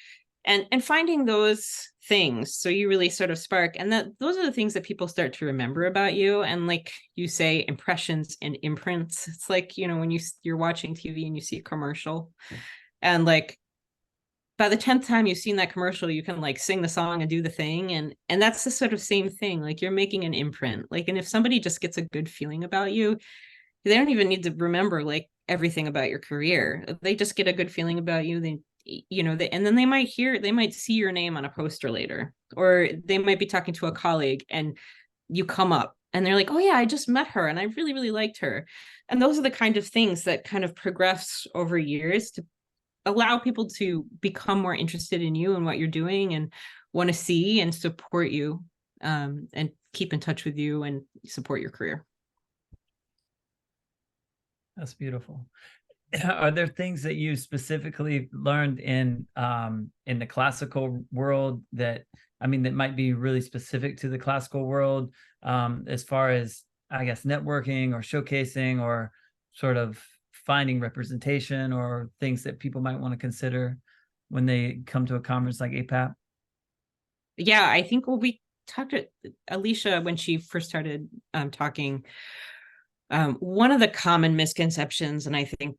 [SPEAKER 6] And finding those things, so you really sort of spark, and those are the things that people start to remember about you. And like you say, impressions and imprints. It's like, when you're watching TV and you see a commercial, and like by the 10th time you've seen that commercial, you can like sing the song and do the thing, and that's the sort of same thing. Like, you're making an imprint. Like, and if somebody just gets a good feeling about you, they don't even need to remember like everything about your career. They just get a good feeling about you. And then they might see your name on a poster later, or they might be talking to a colleague and you come up and they're like, oh yeah, I just met her and I really, really liked her. And those are the kind of things that kind of progress over years to allow people to become more interested in you and what you're doing, and want to see and support you, and keep in touch with you and support your career.
[SPEAKER 3] That's beautiful. Are there things that you specifically learned in the classical world that might be really specific to the classical world, as far as, I guess, networking or showcasing or sort of finding representation, or things that people might want to consider when they come to a conference like APAP?
[SPEAKER 6] Yeah, I think we talked to Alicia when she first started talking. One of the common misconceptions, and I think,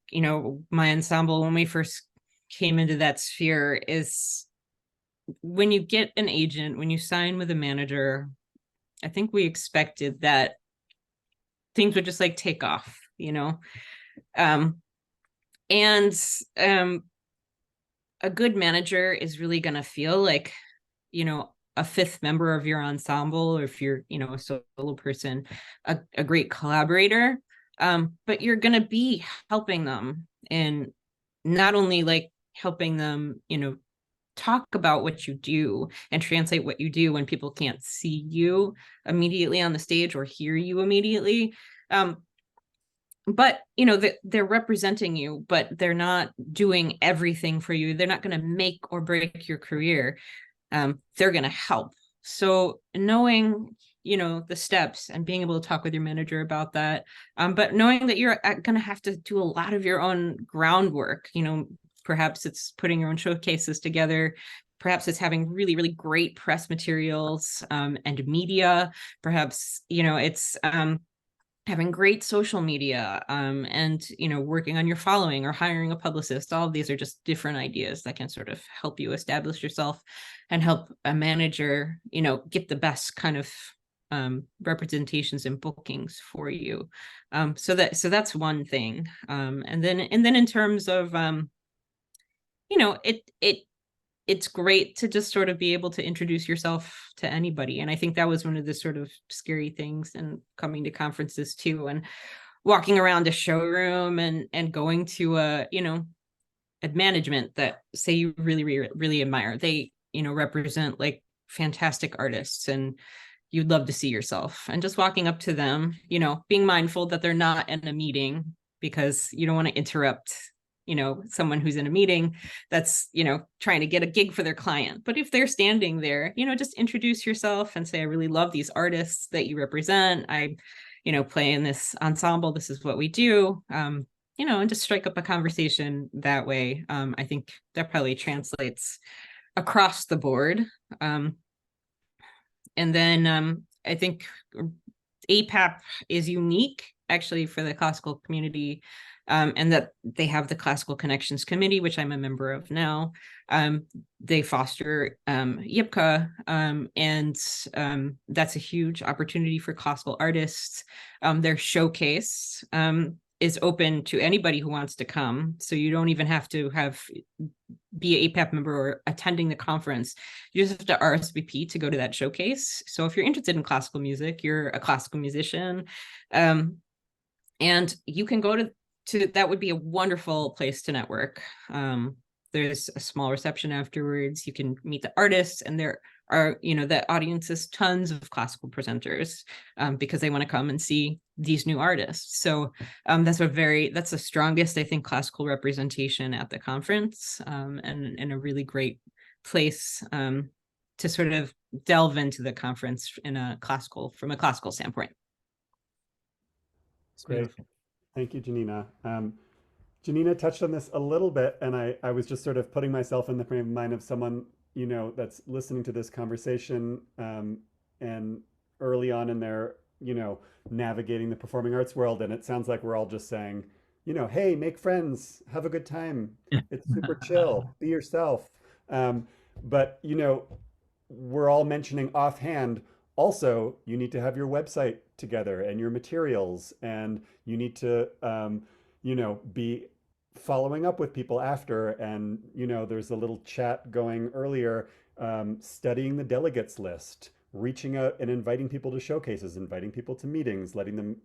[SPEAKER 6] my ensemble, when we first came into that sphere, is when you get an agent, when you sign with a manager, I think we expected that things would just like take off, and a good manager is really going to feel like, a fifth member of your ensemble, or if you're, a solo person, a great collaborator. But you're going to be helping them, and not only like helping them, talk about what you do and translate what you do when people can't see you immediately on the stage or hear you immediately. But they're representing you, but they're not doing everything for you. They're not going to make or break your career. They're going to help. So knowing, the steps and being able to talk with your manager about that, but knowing that you're going to have to do a lot of your own groundwork, perhaps it's putting your own showcases together. Perhaps it's having really, really great press materials, and media. Perhaps, it's having great social media, and working on your following, or hiring a publicist. All of these are just different ideas that can sort of help you establish yourself and help a manager get the best kind of representations and bookings for you. So that's one thing. And then in terms of it's great to just sort of be able to introduce yourself to anybody. And I think that was one of the sort of scary things in coming to conferences too, and walking around a showroom and going to a management that, say, you really, really, really admire. They, represent like fantastic artists, and you'd love to see yourself, and just walking up to them, being mindful that they're not in a meeting, because you don't want to interrupt someone who's in a meeting that's, trying to get a gig for their client. But if they're standing there, just introduce yourself and say, I really love these artists that you represent. I, play in this ensemble. This is what we do. And just strike up a conversation that way. I think that probably translates across the board. And then I think APAP is unique actually for the classical community, and that they have the Classical Connections Committee, which I'm a member of now. They foster YIPCA, and that's a huge opportunity for classical artists. Their showcase is open to anybody who wants to come. So you don't even have to be an APAP member or attending the conference. You just have to RSVP to go to that showcase. So if you're interested in classical music, you're a classical musician, and you can go to that would be a wonderful place to network. There's a small reception afterwards. You can meet the artists, and there are, the audience is tons of classical presenters, because they want to come and see these new artists. So that's the strongest, I think, classical representation at the conference, and a really great place to sort of delve into the conference from a classical standpoint. It's
[SPEAKER 4] Great.
[SPEAKER 6] beautiful.
[SPEAKER 4] Thank you, Janina. Janina touched on this a little bit, and I was just sort of putting myself in the frame of mind of someone, that's listening to this conversation, and early on in their, navigating the performing arts world. And it sounds like we're all just saying, hey, make friends, have a good time. It's super chill, be yourself. But, we're all mentioning offhand, also, you need to have your website together and your materials, and you need to, be following up with people after. And, there's a little chat going earlier, studying the delegates list, reaching out and inviting people to showcases, inviting people to meetings, letting them,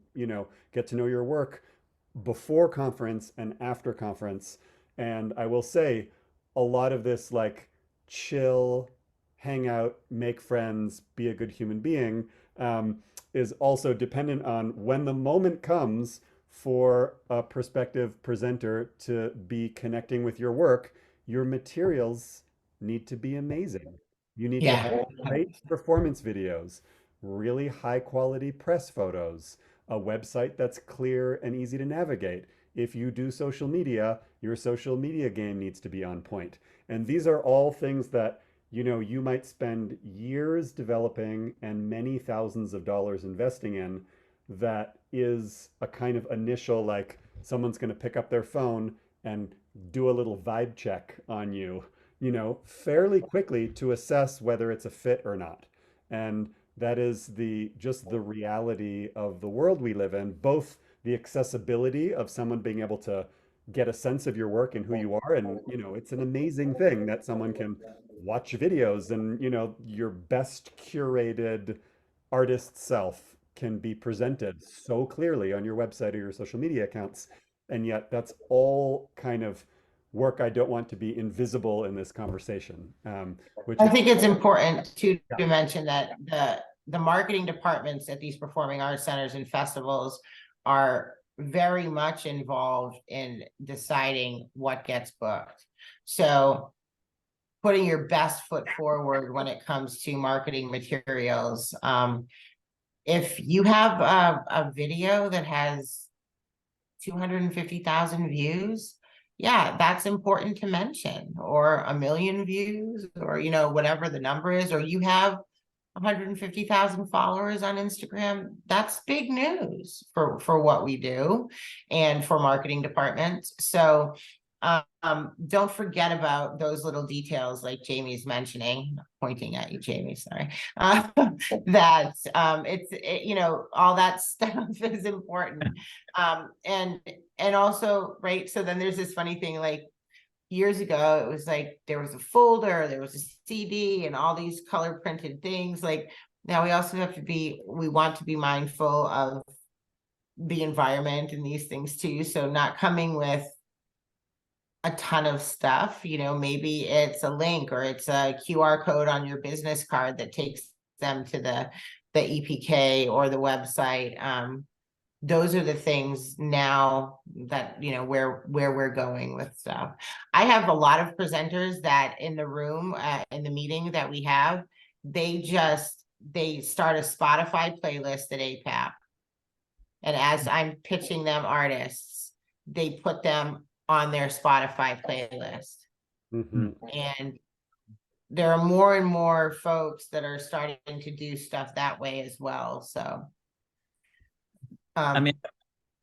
[SPEAKER 4] get to know your work before conference and after conference. And I will say a lot of this, like, chill, hang out, make friends, be a good human being, is also dependent on when the moment comes for a prospective presenter to be connecting with your work. Your materials need to be amazing. You need to have great performance videos, really high quality press photos, a website that's clear and easy to navigate. If you do social media, your social media game needs to be on point. And these are all things that, you might spend years developing and many thousands of dollars investing in. That is a kind of initial, like, someone's going to pick up their phone and do a little vibe check on you, fairly quickly to assess whether it's a fit or not. And that is just the reality of the world we live in, both the accessibility of someone being able to get a sense of your work and who you are. And, it's an amazing thing that someone can watch videos and, your best curated artist self can be presented so clearly on your website or your social media accounts. And yet that's all kind of work I don't want to be invisible in this conversation. Which
[SPEAKER 5] I think it's important to mention that the marketing departments at these performing arts centers and festivals are very much involved in deciding what gets booked. So putting your best foot forward when it comes to marketing materials. If you have a video that has 250,000 views, yeah, that's important to mention, or 1 million views, or, whatever the number is, or you have 150,000 followers on Instagram, that's big news for what we do and for marketing departments. So don't forget about those little details, like Jayme's mentioning, pointing at you, Jayme, sorry, that all that stuff is important. And also, right, so then there's this funny thing, like, years ago, it was like there was a folder, there was a CD, and all these color printed things. Like, now we also we want to be mindful of the environment and these things too. So not coming with a ton of stuff, maybe it's a link or it's a QR code on your business card that takes them to the EPK or the website. Those are the things now that, where we're going with stuff. I have a lot of presenters that in the room, in the meeting that we have, they start a Spotify playlist at APAP. And as I'm pitching them artists, they put them on their Spotify playlist. And there are more and more folks that are starting to do stuff that way as well. So,
[SPEAKER 3] I mean,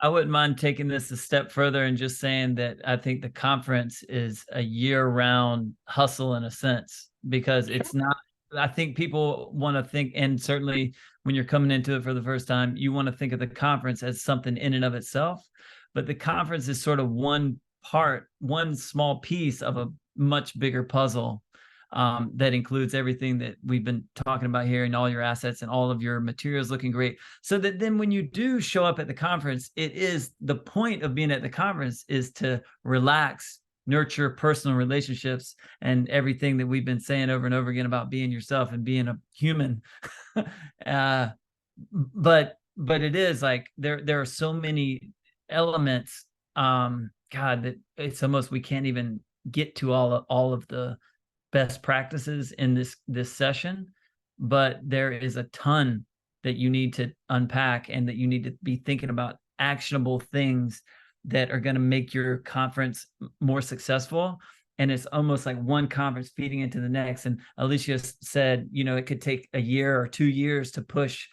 [SPEAKER 3] I wouldn't mind taking this a step further and just saying that I think the conference is a year-round hustle in a sense, because it's not, I think people want to think, and certainly when you're coming into it for the first time, you want to think of the conference as something in and of itself. But the conference is sort of one part, one small piece of a much bigger puzzle that includes everything that we've been talking about here, and all your assets and all of your materials looking great. So that then when you do show up at the conference, it is the point of being at the conference is to relax, nurture personal relationships, and everything that we've been saying over and over again about being yourself and being a human. But it is like there are so many elements, God, that it's almost, we can't even get to all of the best practices in this session, but there is a ton that you need to unpack, and that you need to be thinking about actionable things that are going to make your conference more successful. And it's almost like one conference feeding into the next. And Alicia said, you know, it could take a year or 2 years to push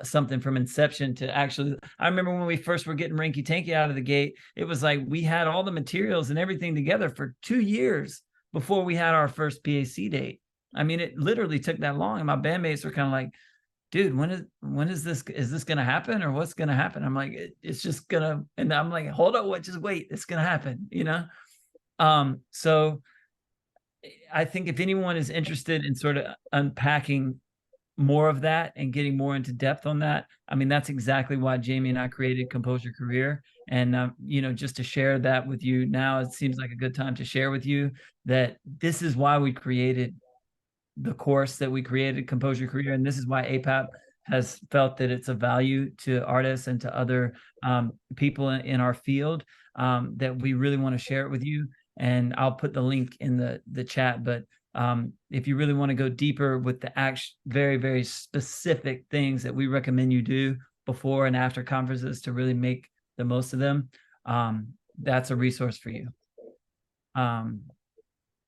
[SPEAKER 3] something from inception to actually. I remember when we first were getting Rinky Tanky out of the gate, it was like we had all the materials and everything together for 2 years before we had our first PAC date. I mean, it literally took that long. And my bandmates were kind of like, dude, when is this going to happen, or what's going to happen? I'm like, it's just gonna, and I'm like, hold up, just wait, it's going to happen, you know? So I think if anyone is interested in sort of unpacking more of that and getting more into depth on that, I mean, that's exactly why Jayme and I created Compose Your Career. And, you know, just to share that with you now, it seems like a good time to share with you that this is why we created the course that we created, Compose Your Career. And this is why APAP has felt that it's a value to artists and to other people in our field, that we really want to share it with you. And I'll put the link in the chat, but if you really want to go deeper with the very, very specific things that we recommend you do before and after conferences to really make the most of them, that's a resource for you.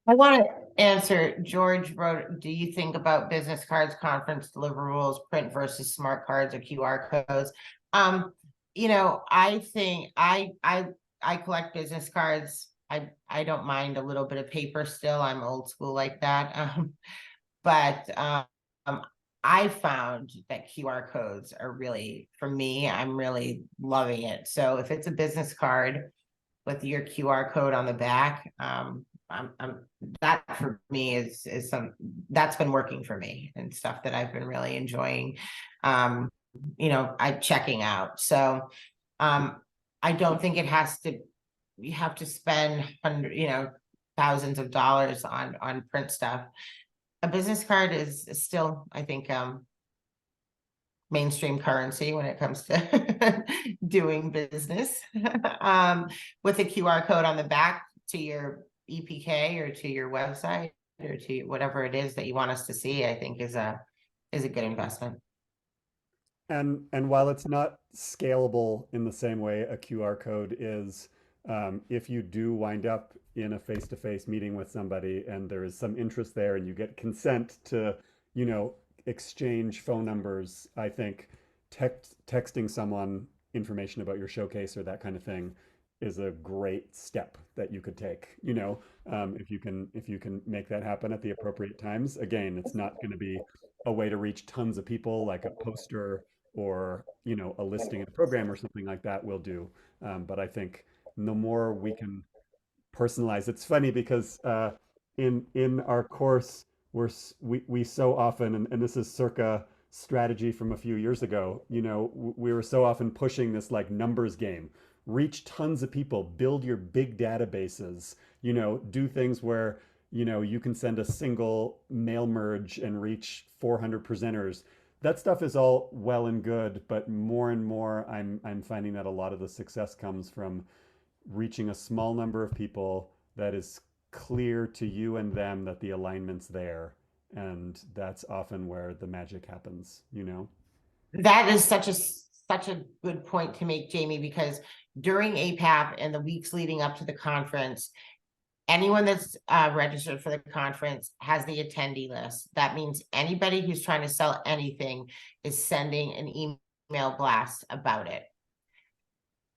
[SPEAKER 5] I want to answer, George wrote, do you think about business cards, conference deliverables, print versus smart cards or QR codes? You know, I think I collect business cards. I don't mind a little bit of paper still. I'm old school like that. But I found that QR codes are really, for me, I'm really loving it. So if it's a business card with your QR code on the back, that for me is that's been working for me and stuff that I've been really enjoying. You know, I'm checking out. So I don't think it has to, you have to spend thousands of dollars on print stuff. A business card is still, I think, mainstream currency when it comes to doing business. With a QR code on the back to your EPK or to your website or to whatever it is that you want us to see, I think is a good investment.
[SPEAKER 4] And while it's not scalable in the same way a QR code is, if you do wind up in a face-to-face meeting with somebody and there is some interest there and you get consent to, you know, exchange phone numbers, I think texting someone information about your showcase or that kind of thing is a great step that you could take, you know, if you can make that happen at the appropriate times. Again, it's not going to be a way to reach tons of people like a poster or, you know, a listing in a program or something like that will do. But I think the more we can personalize, it's funny because in our course, we so often, and this is circa strategy from a few years ago, you know, we were so often pushing this like numbers game, reach tons of people, build your big databases, you know, do things where, you know, you can send a single mail merge and reach 400 presenters. That stuff is all well and good, but more and more I'm finding that a lot of the success comes from reaching a small number of people that is clear to you and them that the alignment's there. And that's often where the magic happens, you know?
[SPEAKER 5] That is such a good point to make, Jayme, because during APAP and the weeks leading up to the conference, anyone that's registered for the conference has the attendee list. That means anybody who's trying to sell anything is sending an email blast about it.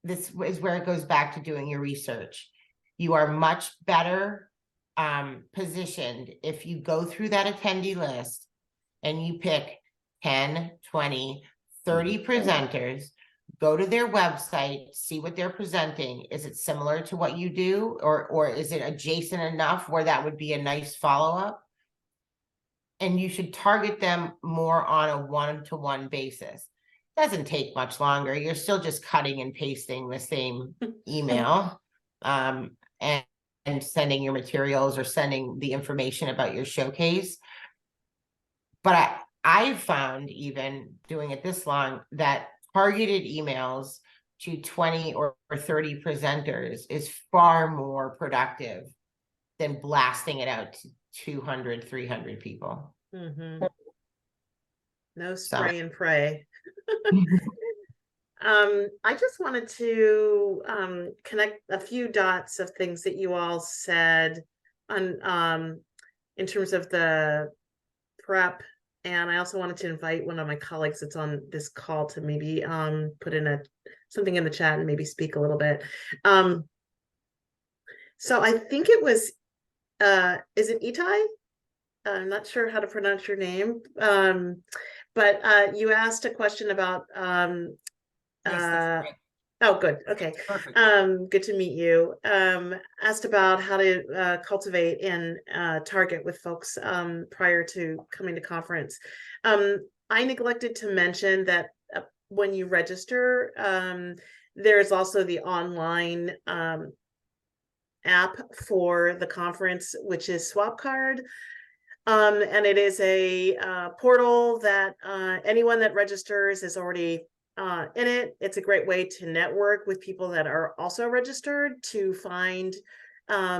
[SPEAKER 5] This is where it goes back to doing your research. You are much better positioned if you go through that attendee list and you pick 10, 20, 30 presenters, go to their website, see what they're presenting. Is it similar to what you do, or is it adjacent enough where that would be a nice follow-up? And you should target them more on a one-to-one basis. Doesn't take much longer. You're still just cutting and pasting the same email and sending your materials or sending the information about your showcase. But I've found, even doing it this long, that targeted emails to 20 or 30 presenters is far more productive than blasting it out to 200, 300 people.
[SPEAKER 2] No spray and pray. I just wanted to connect a few dots of things that you all said on in terms of the prep, and I also wanted to invite one of my colleagues that's on this call to maybe put in something in the chat and maybe speak a little bit. So I think it was is it Itai? I'm not sure how to pronounce your name, but you asked a question about oh, good. Okay.
[SPEAKER 5] Perfect.
[SPEAKER 2] Good to meet you. Asked about how to cultivate and target with folks prior to coming to conference. I neglected to mention that when you register, there's also the online app for the conference, which is SwapCard. And it is a portal that anyone that registers is already in it. It's a great way to network with people that are also registered, to find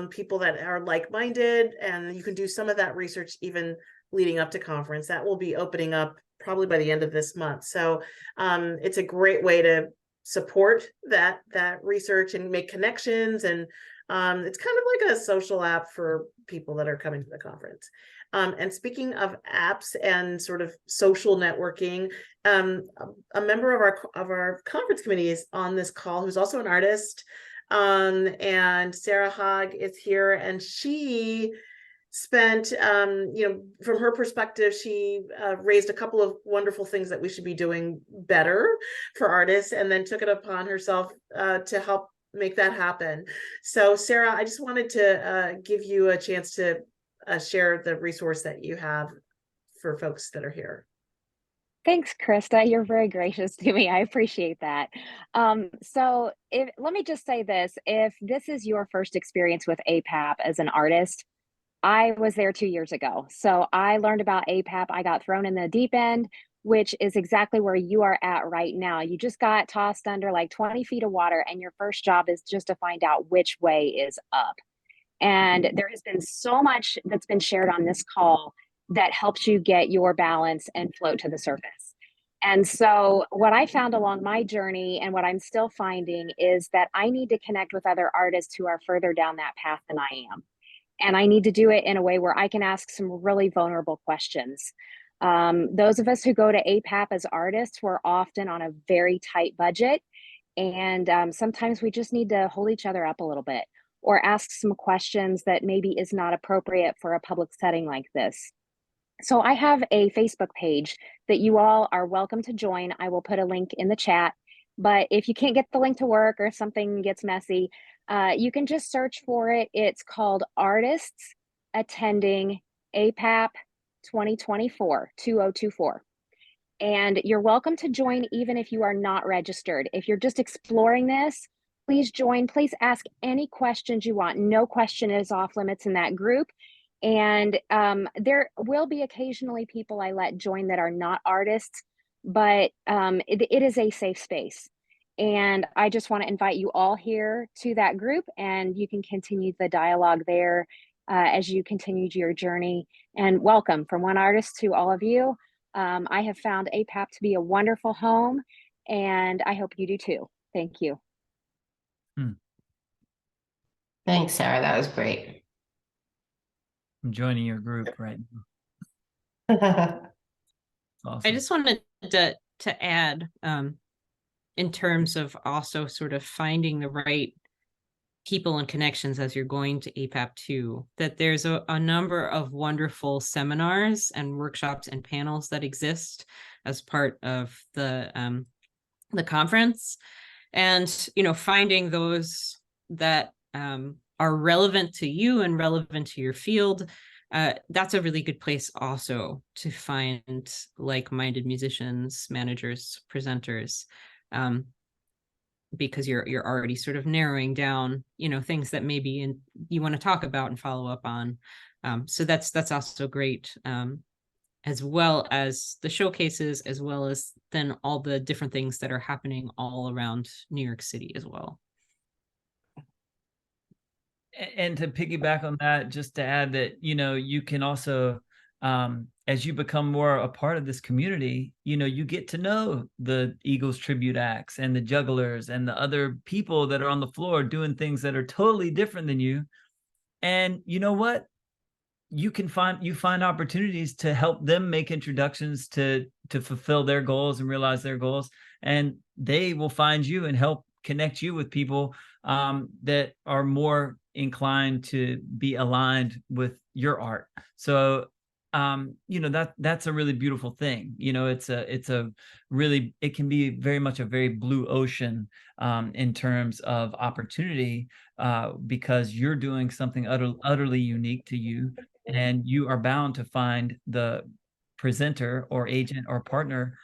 [SPEAKER 2] people that are like-minded, and you can do some of that research even leading up to conference. That will be opening up probably by the end of this month. So it's a great way to support that research and make connections, and it's kind of like a social app for people that are coming to the conference. And speaking of apps and sort of social networking, a member of our conference committee is on this call, who's also an artist. And Sarah Hogg is here, and she spent, from her perspective, she raised a couple of wonderful things that we should be doing better for artists, and then took it upon herself to help make that happen. So Sarah, I just wanted to give you a chance to share the resource that you have for folks that are here.
[SPEAKER 7] Thanks, Krista. You're very gracious to me. I appreciate that. So let me just say this. If this is your first experience with APAP as an artist, I was there 2 years ago. So I learned about APAP. I got thrown in the deep end, which is exactly where you are at right now. You just got tossed under like 20 feet of water, and your first job is just to find out which way is up. And there has been so much that's been shared on this call that helps you get your balance and float to the surface. And so what I found along my journey, and what I'm still finding, is that I need to connect with other artists who are further down that path than I am. And I need to do it in a way where I can ask some really vulnerable questions. Those of us who go to APAP as artists, we're often on a very tight budget. And sometimes we just need to hold each other up a little bit, or ask some questions that maybe is not appropriate for a public setting like this. So I have a Facebook page that you all are welcome to join. I will put a link in the chat, but if you can't get the link to work, or something gets messy, you can just search for it. It's called Artists Attending APAP 2024. And you're welcome to join even if you are not registered. If you're just exploring this, please join. Please ask any questions you want. No question is off limits in that group. And there will be occasionally people I let join that are not artists, but it is a safe space. And I just want to invite you all here to that group, and you can continue the dialogue there as you continue your journey. And welcome from one artist to all of you. I have found APAP to be a wonderful home, and I hope you do too. Thank you.
[SPEAKER 5] Thanks, Sarah. That was great.
[SPEAKER 3] I'm joining your group right now. It's awesome.
[SPEAKER 6] I just wanted to add, in terms of also sort of finding the right people and connections as you're going to APAP 2, that there's a number of wonderful seminars and workshops and panels that exist as part of the conference. And, you know, finding those that are relevant to you and relevant to your field, that's a really good place also to find like-minded musicians, managers, presenters, because you're already sort of narrowing down, you know, things that maybe you want to talk about and follow up on. So that's also great, as well as the showcases, as well as then all the different things that are happening all around New York City as well.
[SPEAKER 3] And to piggyback on that, just to add that, you know, you can also, as you become more a part of this community, you know, you get to know the Eagles tribute acts and the jugglers and the other people that are on the floor doing things that are totally different than you. And you know what? You find opportunities to help them make introductions to fulfill their goals and realize their goals. And they will find you and help connect you with people that are more inclined to be aligned with your art. So you know, that's a really beautiful thing. You know, it can be very much a very blue ocean in terms of opportunity, because you're doing something utterly unique to you, and you are bound to find the presenter or agent or partner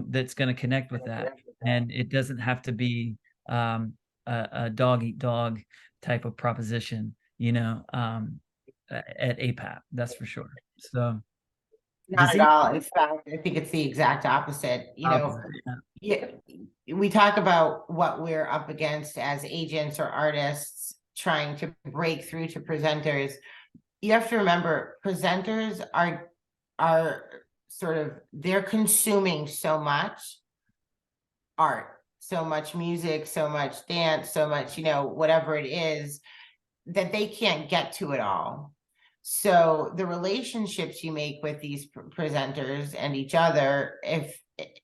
[SPEAKER 3] that's going to connect with that. And it doesn't have to be a dog eat dog type of proposition, you know, at APAP, that's for sure. So
[SPEAKER 5] Not at all. In fact, I think it's the exact opposite. You know, yeah, we talk about what we're up against as agents or artists trying to break through to presenters. You have to remember, presenters are sort of, they're consuming so much art, so much music, so much dance, so much, you know, whatever it is, that they can't get to it all. So the relationships you make with these presenters and each other, if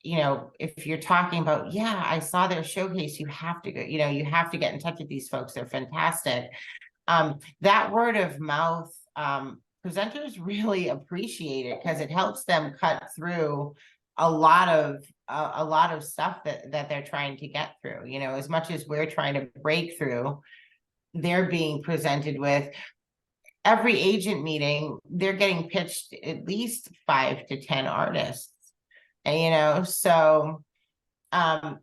[SPEAKER 5] you know, if you're talking about, yeah, I saw their showcase, you have to go, you know, you have to get in touch with these folks. They're fantastic. That word of mouth, presenters really appreciate it because it helps them cut through a lot of stuff that they're trying to get through. You know, as much as we're trying to break through, they're being presented with. Every agent meeting, they're getting pitched at least 5 to 10 artists, and you know, so
[SPEAKER 3] and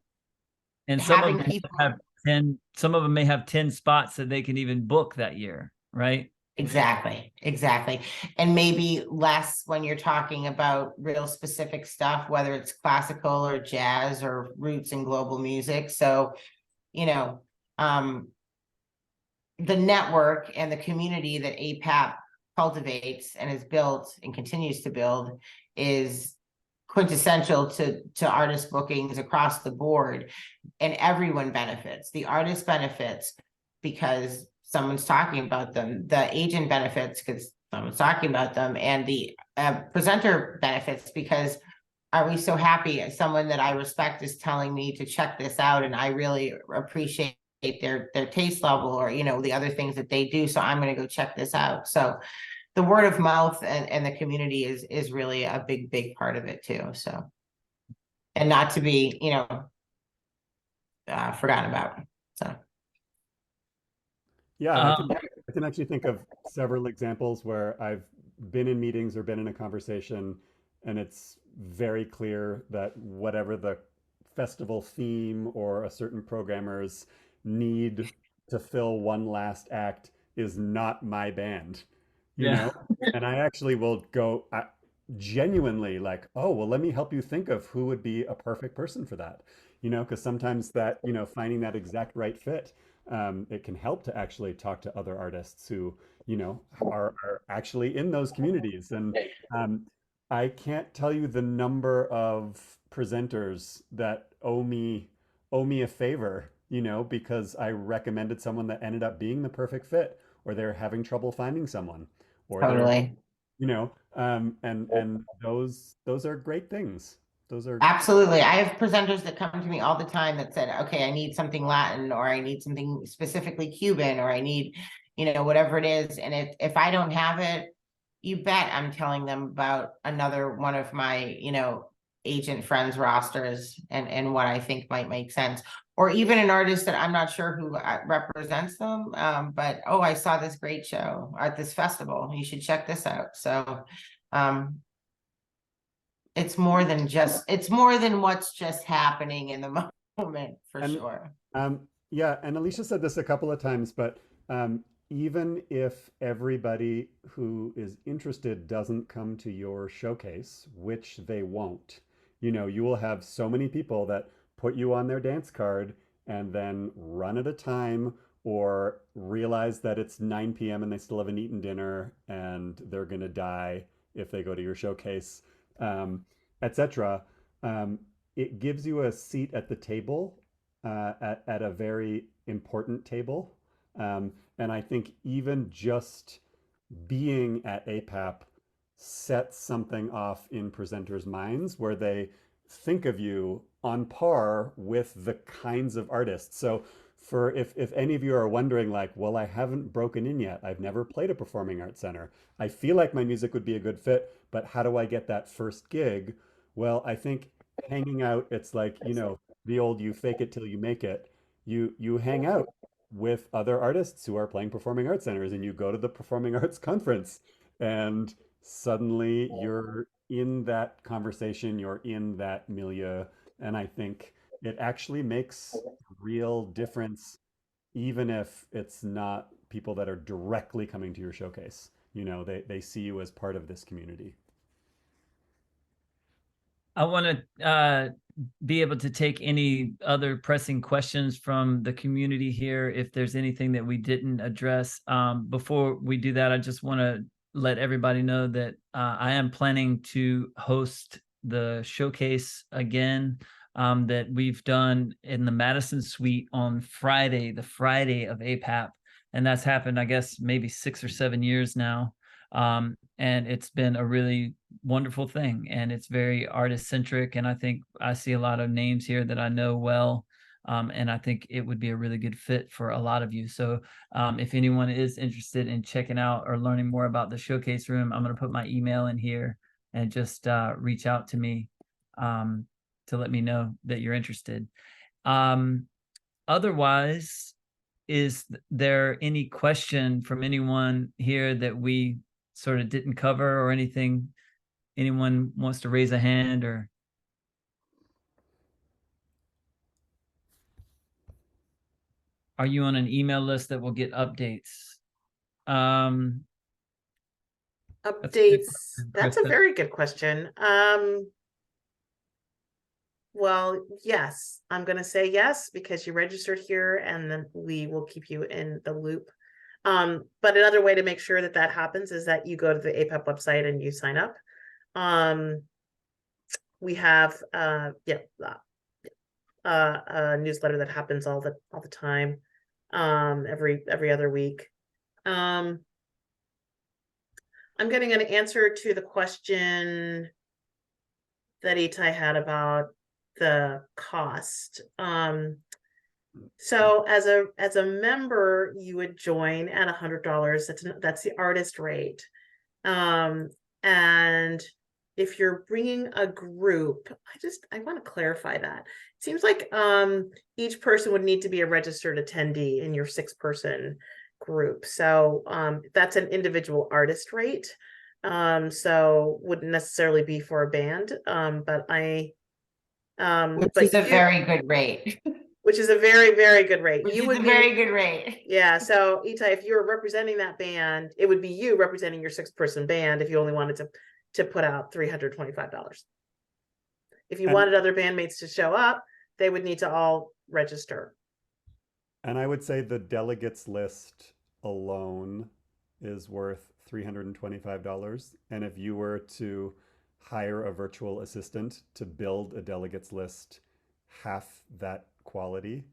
[SPEAKER 3] some of
[SPEAKER 5] having
[SPEAKER 3] them
[SPEAKER 5] people
[SPEAKER 3] have 10, some of them may have 10 spots that they can even book that year, right?
[SPEAKER 5] Exactly. And maybe less when you're talking about real specific stuff, whether it's classical or jazz or roots in global music. So, you know, the network and the community that APAP cultivates and has built and continues to build is quintessential to artist bookings across the board, and everyone benefits. The artist benefits because someone's talking about them, the agent benefits because someone's talking about them, and the presenter benefits because are we so happy someone that I respect is telling me to check this out, and I really appreciate their taste level, or you know, the other things that they do, so I'm going to go check this out. So the word of mouth and the community is really a big part of it too. So, and not to be, you know, forgotten about. So
[SPEAKER 4] Yeah, I can actually think of several examples where I've been in meetings or been in a conversation, and it's very clear that whatever the festival theme or a certain programmer's need to fill one last act is not my band, you
[SPEAKER 3] Yeah.
[SPEAKER 4] know? And I actually will go genuinely like, oh, well, let me help you think of who would be a perfect person for that, you know, because sometimes that, you know, finding that exact right fit, it can help to actually talk to other artists who, you know, are actually in those communities. And I can't tell you the number of presenters that owe me a favor you know, because I recommended someone that ended up being the perfect fit, or they're having trouble finding someone, or they're,
[SPEAKER 5] Totally.
[SPEAKER 4] you know, and those are great things. Those are
[SPEAKER 5] Absolutely. I have presenters that come to me all the time that said, okay, I need something Latin, or I need something specifically Cuban, or I need, whatever it is. And if I don't have it, you bet I'm telling them about another one of my, agent friends rosters and what I think might make sense. Or even an artist that I'm not sure who represents them. But, oh, I saw this great show at this festival. You should check this out. So, it's more than what's just happening in the moment, for
[SPEAKER 4] and
[SPEAKER 5] sure.
[SPEAKER 4] yeah, and Alicia said this a couple of times, but even if everybody who is interested doesn't come to your showcase, which they won't, you know, you will have so many people that put you on their dance card and then run at a time, or realize that it's 9 p.m. and they still haven't eaten dinner and they're going to die if they go to your showcase, etc. Um, it gives you a seat at the table, at a very important table. And I think even just being at APAP sets something off in presenters' minds where they think of you on par with the kinds of artists. So for if any of you are wondering, like, well, I haven't broken in yet, I've never played a performing arts center, I feel like my music would be a good fit, but how do I get that first gig? Well, I think hanging out, it's like, you know, the old you fake it till you make it. You hang out with other artists who are playing performing arts centers, and you go to the performing arts conference, and suddenly you're in that conversation, you're in that milieu. And I think it actually makes a real difference, even if it's not people that are directly coming to your showcase. You know, they see you as part of this community.
[SPEAKER 3] I want to be able to take any other pressing questions from the community here if there's anything that we didn't address. Before we do that, I just want to let everybody know that I am planning to host the showcase again, that we've done in the Madison Suite on Friday, the Friday of APAP. And that's happened, I guess, maybe 6 or 7 years now. And it's been a really wonderful thing, and it's very artist centric, and I think I see a lot of names here that I know well, and I think it would be a really good fit for a lot of you. So if anyone is interested in checking out or learning more about the showcase room, I'm going to put my email in here, and just reach out to me to let me know that you're interested. Otherwise, is there any question from anyone here that we sort of didn't cover, or anything anyone wants to raise a hand? Or are you on an email list that will get updates?
[SPEAKER 2] Updates. That's a
[SPEAKER 3] Krista.
[SPEAKER 2] very good question. Well, yes, I'm going to say yes because you registered here, and then we will keep you in the loop. But another way to make sure that that happens is that you go to the APAP website and you sign up. We have a newsletter that happens all the time, every other week. I'm getting an answer to the question that Itai had about the cost. So as a member, you would join at $100. That's the artist rate. And if you're bringing a group, I want to clarify that. It seems like each person would need to be a registered attendee in your 6-person group. So that's an individual artist rate. So wouldn't necessarily be for a band.
[SPEAKER 5] Which is a very good rate.
[SPEAKER 2] Which is a very, very good rate.
[SPEAKER 5] Which is a very good rate.
[SPEAKER 2] Yeah. So Itai, if you were representing that band, it would be you representing your 6-person band if you only wanted to put out $325. If you wanted other bandmates to show up, they would need to all register.
[SPEAKER 4] And I would say the delegates list alone is worth $325. And if you were to hire a virtual assistant to build a delegates list half that quality,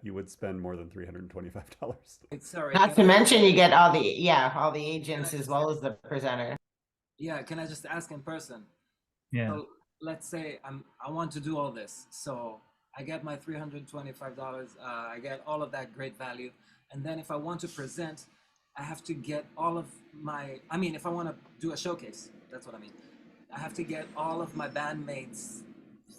[SPEAKER 4] you would spend more than $325.
[SPEAKER 8] Sorry.
[SPEAKER 5] Not to mention you get all the agents as well as the presenter.
[SPEAKER 8] Yeah, can I just ask in person?
[SPEAKER 3] Yeah.
[SPEAKER 8] So let's say I want to do all this. So I get my $325. I get all of that great value. And then if I want to present, I have to get all of my, if I want to do a showcase, that's what I mean. I have to get all of my bandmates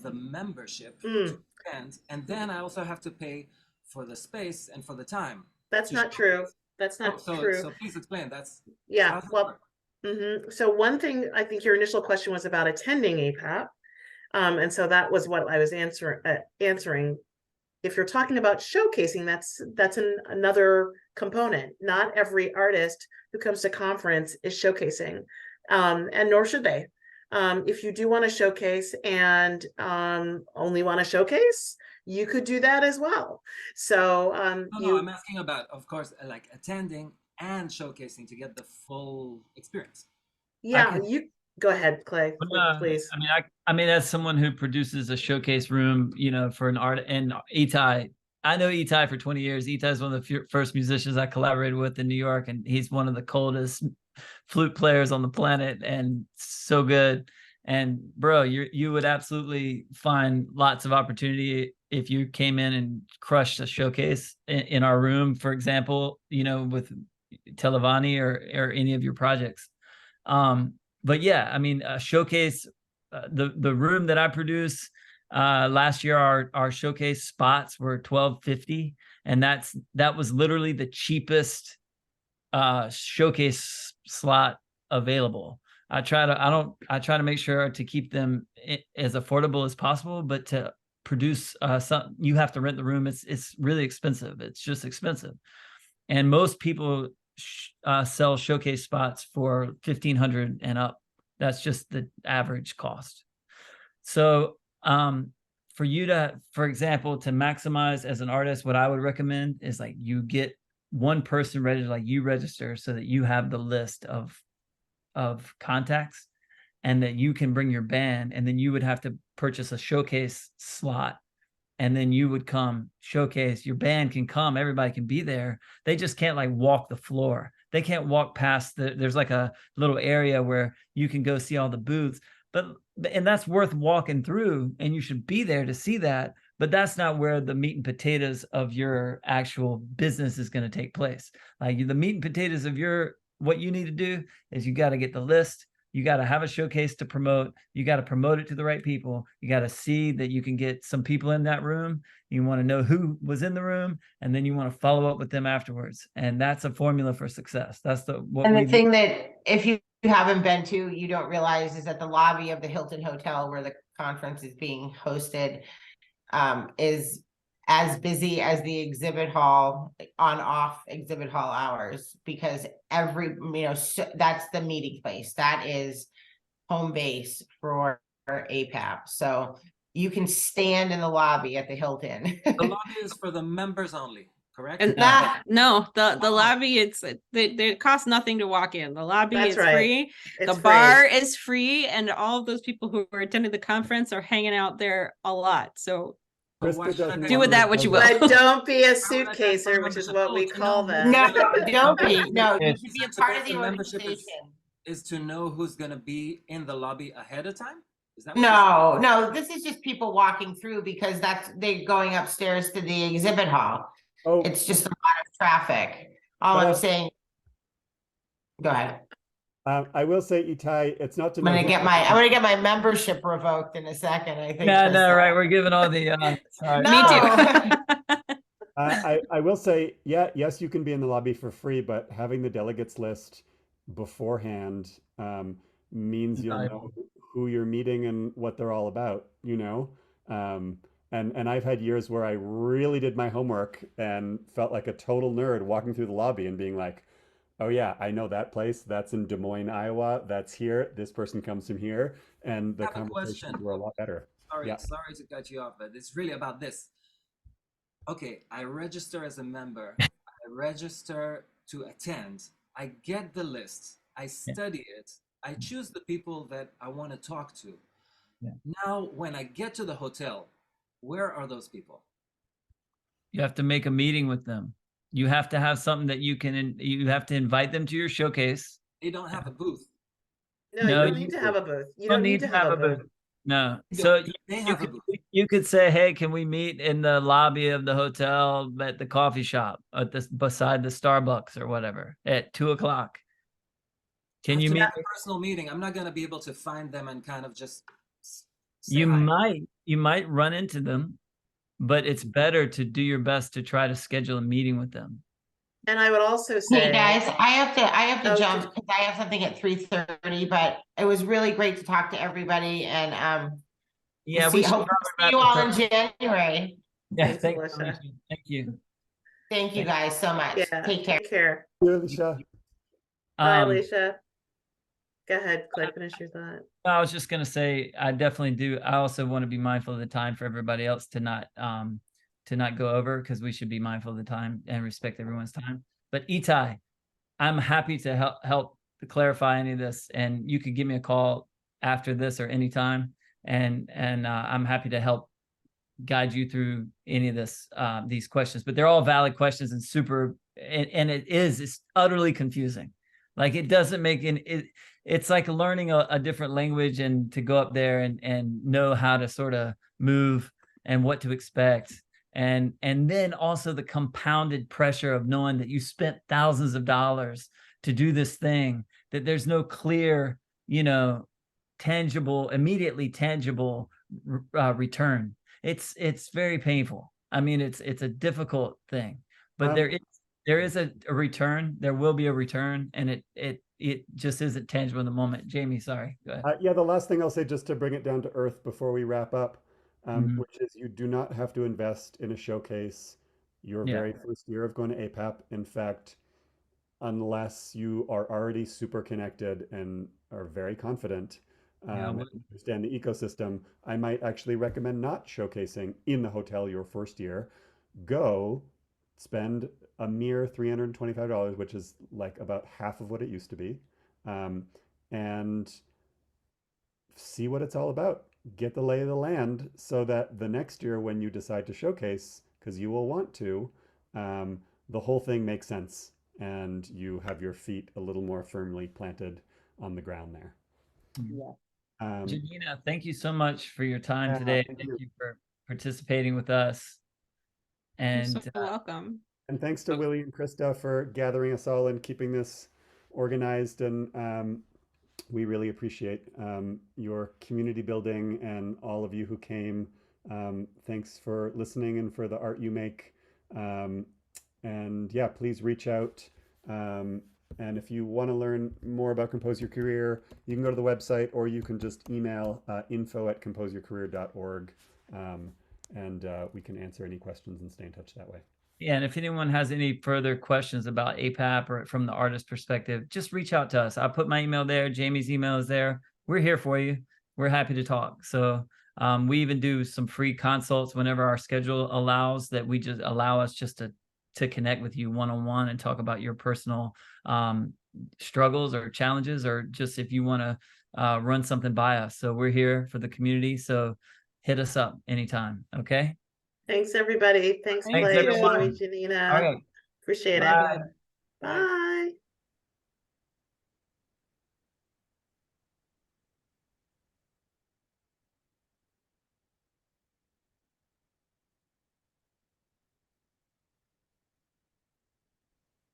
[SPEAKER 8] the membership to attend. And then I also have to pay for the space and for the time.
[SPEAKER 2] That's not true. That's not true.
[SPEAKER 8] So please explain. That's
[SPEAKER 2] Yeah,
[SPEAKER 8] how's it
[SPEAKER 2] well,
[SPEAKER 8] work?
[SPEAKER 2] so one thing, I think your initial question was about attending APAP. And so that was what I was answering. If you're talking about showcasing, that's another component. Not every artist who comes to conference is showcasing, and nor should they. If you do want to showcase and only want to showcase, you could do that as well. So
[SPEAKER 8] No, I'm asking about, of course, like attending and showcasing to get the full experience.
[SPEAKER 2] Yeah, you go ahead, Clay, please.
[SPEAKER 3] I mean, as someone who produces a showcase room, for an art, and Itai, I know Itai for 20 years. Itai is one of the first musicians I collaborated with in New York, and he's one of the coldest flute players on the planet, and so good. And bro, you would absolutely find lots of opportunity if you came in and crushed a showcase in our room, for example, with Televani or any of your projects. But yeah, a showcase, the room that I produce, last year, our showcase spots were $12.50, and that was literally the cheapest showcase slot available. I try to make sure to keep them as affordable as possible, but to produce you have to rent the room. It's really expensive. It's just expensive. And most people sell showcase spots for $1,500 and up. That's just the average cost. So for you to, for example, to maximize as an artist, what I would recommend is like you get one person registered, like you register so that you have the list of contacts, and that you can bring your band, and then you would have to purchase a showcase slot, and then you would come showcase. Your band can come, everybody can be there. They just can't like walk the floor. They can't walk past there's like a little area where you can go see all the booths, and that's worth walking through, and you should be there to see that. But that's not where the meat and potatoes of your actual business is going to take place. Like the meat and potatoes of what you need to do is you got to get the list. You got to have a showcase to promote. You got to promote it to the right people. You got to see that you can get some people in that room. You want to know who was in the room, and then you want to follow up with them afterwards. And that's a formula for success. That's the
[SPEAKER 5] thing that if you haven't been to, you don't realize is that the lobby of the Hilton Hotel where the conference is being hosted is as busy as the exhibit hall off exhibit hall hours, because that's the meeting place. That is home base for APAP. So you can stand in the lobby at the Hilton.
[SPEAKER 8] The lobby is for the members only, correct?
[SPEAKER 6] And no, the lobby, it costs nothing to walk in. The lobby is free.
[SPEAKER 2] It's
[SPEAKER 6] the bar is free, and all of those people who are attending the conference are hanging out there a lot. So do with that what you will.
[SPEAKER 2] But don't be a suitcaser, which is what we call them.
[SPEAKER 5] No, don't be. No, you should be a part of the
[SPEAKER 8] membership
[SPEAKER 5] organization.
[SPEAKER 8] Is to know who's going to be in the lobby ahead of time? Is that
[SPEAKER 5] No, this is just people walking through, because they're going upstairs to the exhibit hall. Oh, it's just a lot of traffic. All I'm saying. Go ahead.
[SPEAKER 4] I will say, Itai, it's not to.
[SPEAKER 5] I'm gonna get my membership revoked in a second. I think.
[SPEAKER 3] No, right. We're giving all the. Sorry.
[SPEAKER 6] No. Me
[SPEAKER 4] too. I will say, yes, you can be in the lobby for free, but having the delegates list beforehand means you'll know who you're meeting and what they're all about. And I've had years where I really did my homework and felt like a total nerd walking through the lobby and being like, oh yeah, I know that place. That's in Des Moines, Iowa. That's here. This person comes from here. And the conversations were a lot better.
[SPEAKER 8] Sorry to cut you off, but it's really about this. Okay, I register as a member. I register to attend. I get the list. I study it. I choose the people that I want to talk to. Yeah. Now, when I get to the hotel, where are those people?
[SPEAKER 3] You have to make a meeting with them. You have to have something that you have to invite them to your showcase.
[SPEAKER 8] They don't have a booth.
[SPEAKER 2] No, you
[SPEAKER 3] No,
[SPEAKER 2] don't need to have a booth. You
[SPEAKER 3] don't
[SPEAKER 2] don't need to have a booth.
[SPEAKER 3] No.
[SPEAKER 8] They
[SPEAKER 3] So
[SPEAKER 8] don't- they
[SPEAKER 3] you
[SPEAKER 8] have a
[SPEAKER 3] could,
[SPEAKER 8] booth.
[SPEAKER 3] you could say, hey, can we meet in the lobby of the hotel at the coffee shop at this beside the Starbucks or whatever at 2 o'clock? Can you
[SPEAKER 8] After
[SPEAKER 3] meet?
[SPEAKER 8] that personal meeting, I'm not gonna be able to find them and kind of just say
[SPEAKER 3] You
[SPEAKER 8] hi.
[SPEAKER 3] might run into them, but it's better to do your best to try to schedule a meeting with them.
[SPEAKER 2] And I would also
[SPEAKER 5] Hey
[SPEAKER 2] say,
[SPEAKER 5] guys, I have to
[SPEAKER 2] Oh,
[SPEAKER 5] jump
[SPEAKER 2] did-
[SPEAKER 5] because I have something at 3:30, but it was really great to talk to everybody and
[SPEAKER 3] Yeah,
[SPEAKER 5] we'll
[SPEAKER 3] we
[SPEAKER 5] see,
[SPEAKER 3] should
[SPEAKER 5] hope to
[SPEAKER 3] probably
[SPEAKER 5] see you
[SPEAKER 3] wrap
[SPEAKER 5] all
[SPEAKER 3] this
[SPEAKER 5] in
[SPEAKER 3] up.
[SPEAKER 5] January.
[SPEAKER 3] Yeah,
[SPEAKER 2] Thanks,
[SPEAKER 3] thanks,
[SPEAKER 2] Alicia.
[SPEAKER 3] Alicia. Thank you.
[SPEAKER 5] Thank you guys so much.
[SPEAKER 2] yeah,
[SPEAKER 5] Take care.
[SPEAKER 2] take care.
[SPEAKER 4] Alicia.
[SPEAKER 2] Bye,
[SPEAKER 3] Um,
[SPEAKER 2] Alicia. Go ahead, Clay, finish your thought.
[SPEAKER 3] I was just gonna say, I definitely do. I also want to be mindful of the time for everybody else to not go over, because we should be mindful of the time and respect everyone's time. But Itai, I'm happy to help to clarify any of this, and you could give me a call after this or anytime, and I'm happy to help guide you through any of this these questions. But they're all valid questions and and it's utterly confusing. Like, it doesn't make it's like learning a different language, and to go up there and know how to sort of move and what to expect. And then also the compounded pressure of knowing that you spent thousands of dollars to do this thing, that there's no clear, immediately tangible return. It's very painful. I mean, it's a difficult thing, but there is a return. There will be a return, and it just isn't tangible in the moment. Jayme, sorry, go ahead.
[SPEAKER 4] Yeah, the last thing I'll say, just to bring it down to earth before we wrap up, which is you do not have to invest in a showcase your
[SPEAKER 3] Yeah.
[SPEAKER 4] very first year of going to APAP. In fact, unless you are already super connected and are very confident, and understand the ecosystem, I might actually recommend not showcasing in the hotel your first year. Go spend a mere $325, which is like about half of what it used to be, and see what it's all about. Get the lay of the land so that the next year when you decide to showcase, because you will want to, the whole thing makes sense and you have your feet a little more firmly planted on the ground there.
[SPEAKER 2] Yeah.
[SPEAKER 3] Janina, thank you so much for your time
[SPEAKER 4] Yeah,
[SPEAKER 3] today.
[SPEAKER 4] thank
[SPEAKER 3] Thank
[SPEAKER 4] you.
[SPEAKER 3] you for participating with us.
[SPEAKER 6] You're
[SPEAKER 3] And
[SPEAKER 6] so welcome.
[SPEAKER 4] And thanks to Willie and Krista for gathering us all and keeping this organized. And we really appreciate your community building and all of you who came. Thanks for listening and for the art you make. And yeah, please reach out. And if you want to learn more about Compose Your Career, you can go to the website, or you can just email info@composeyourcareer.org. And we can answer any questions and stay in touch that way.
[SPEAKER 3] yeah, and if anyone has any further questions about APAP or from the artist perspective, just reach out to us. I put my email there. Jayme's email is there. We're here for you. We're happy to talk. So we even do some free consults whenever our schedule allows, that we just allow us just to connect with you one-on-one and talk about your personal struggles or challenges, or just if you want to run something by us. So we're here for the community. So hit us up anytime. Okay.
[SPEAKER 2] Thanks, everybody. Thanks,
[SPEAKER 6] Thank
[SPEAKER 2] Clay,
[SPEAKER 6] you.
[SPEAKER 2] Jayme, Janina.
[SPEAKER 3] All right.
[SPEAKER 2] Appreciate
[SPEAKER 3] Bye.
[SPEAKER 2] it. Bye.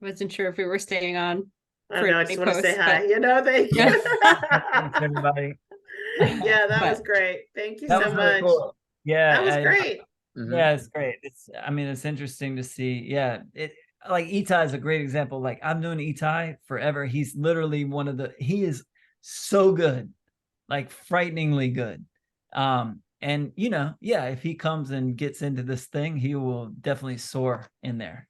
[SPEAKER 6] Wasn't sure if we were staying on.
[SPEAKER 2] I
[SPEAKER 6] for
[SPEAKER 2] don't know. I
[SPEAKER 6] any
[SPEAKER 2] just want to say
[SPEAKER 6] posts,
[SPEAKER 2] hi.
[SPEAKER 6] but-
[SPEAKER 2] Thank you.
[SPEAKER 3] Thanks, everybody.
[SPEAKER 2] Yeah, that was
[SPEAKER 6] But-
[SPEAKER 2] great. Thank you
[SPEAKER 3] That
[SPEAKER 2] so
[SPEAKER 3] was really
[SPEAKER 2] much.
[SPEAKER 3] cool. Yeah.
[SPEAKER 2] That was great.
[SPEAKER 3] Yeah, it's great. I mean, it's interesting to see. Yeah. Like Itai is a great example. Like, I've known Itai forever. He's literally he is so good, like frighteningly good. And yeah, if he comes and gets into this thing, he will definitely soar in there.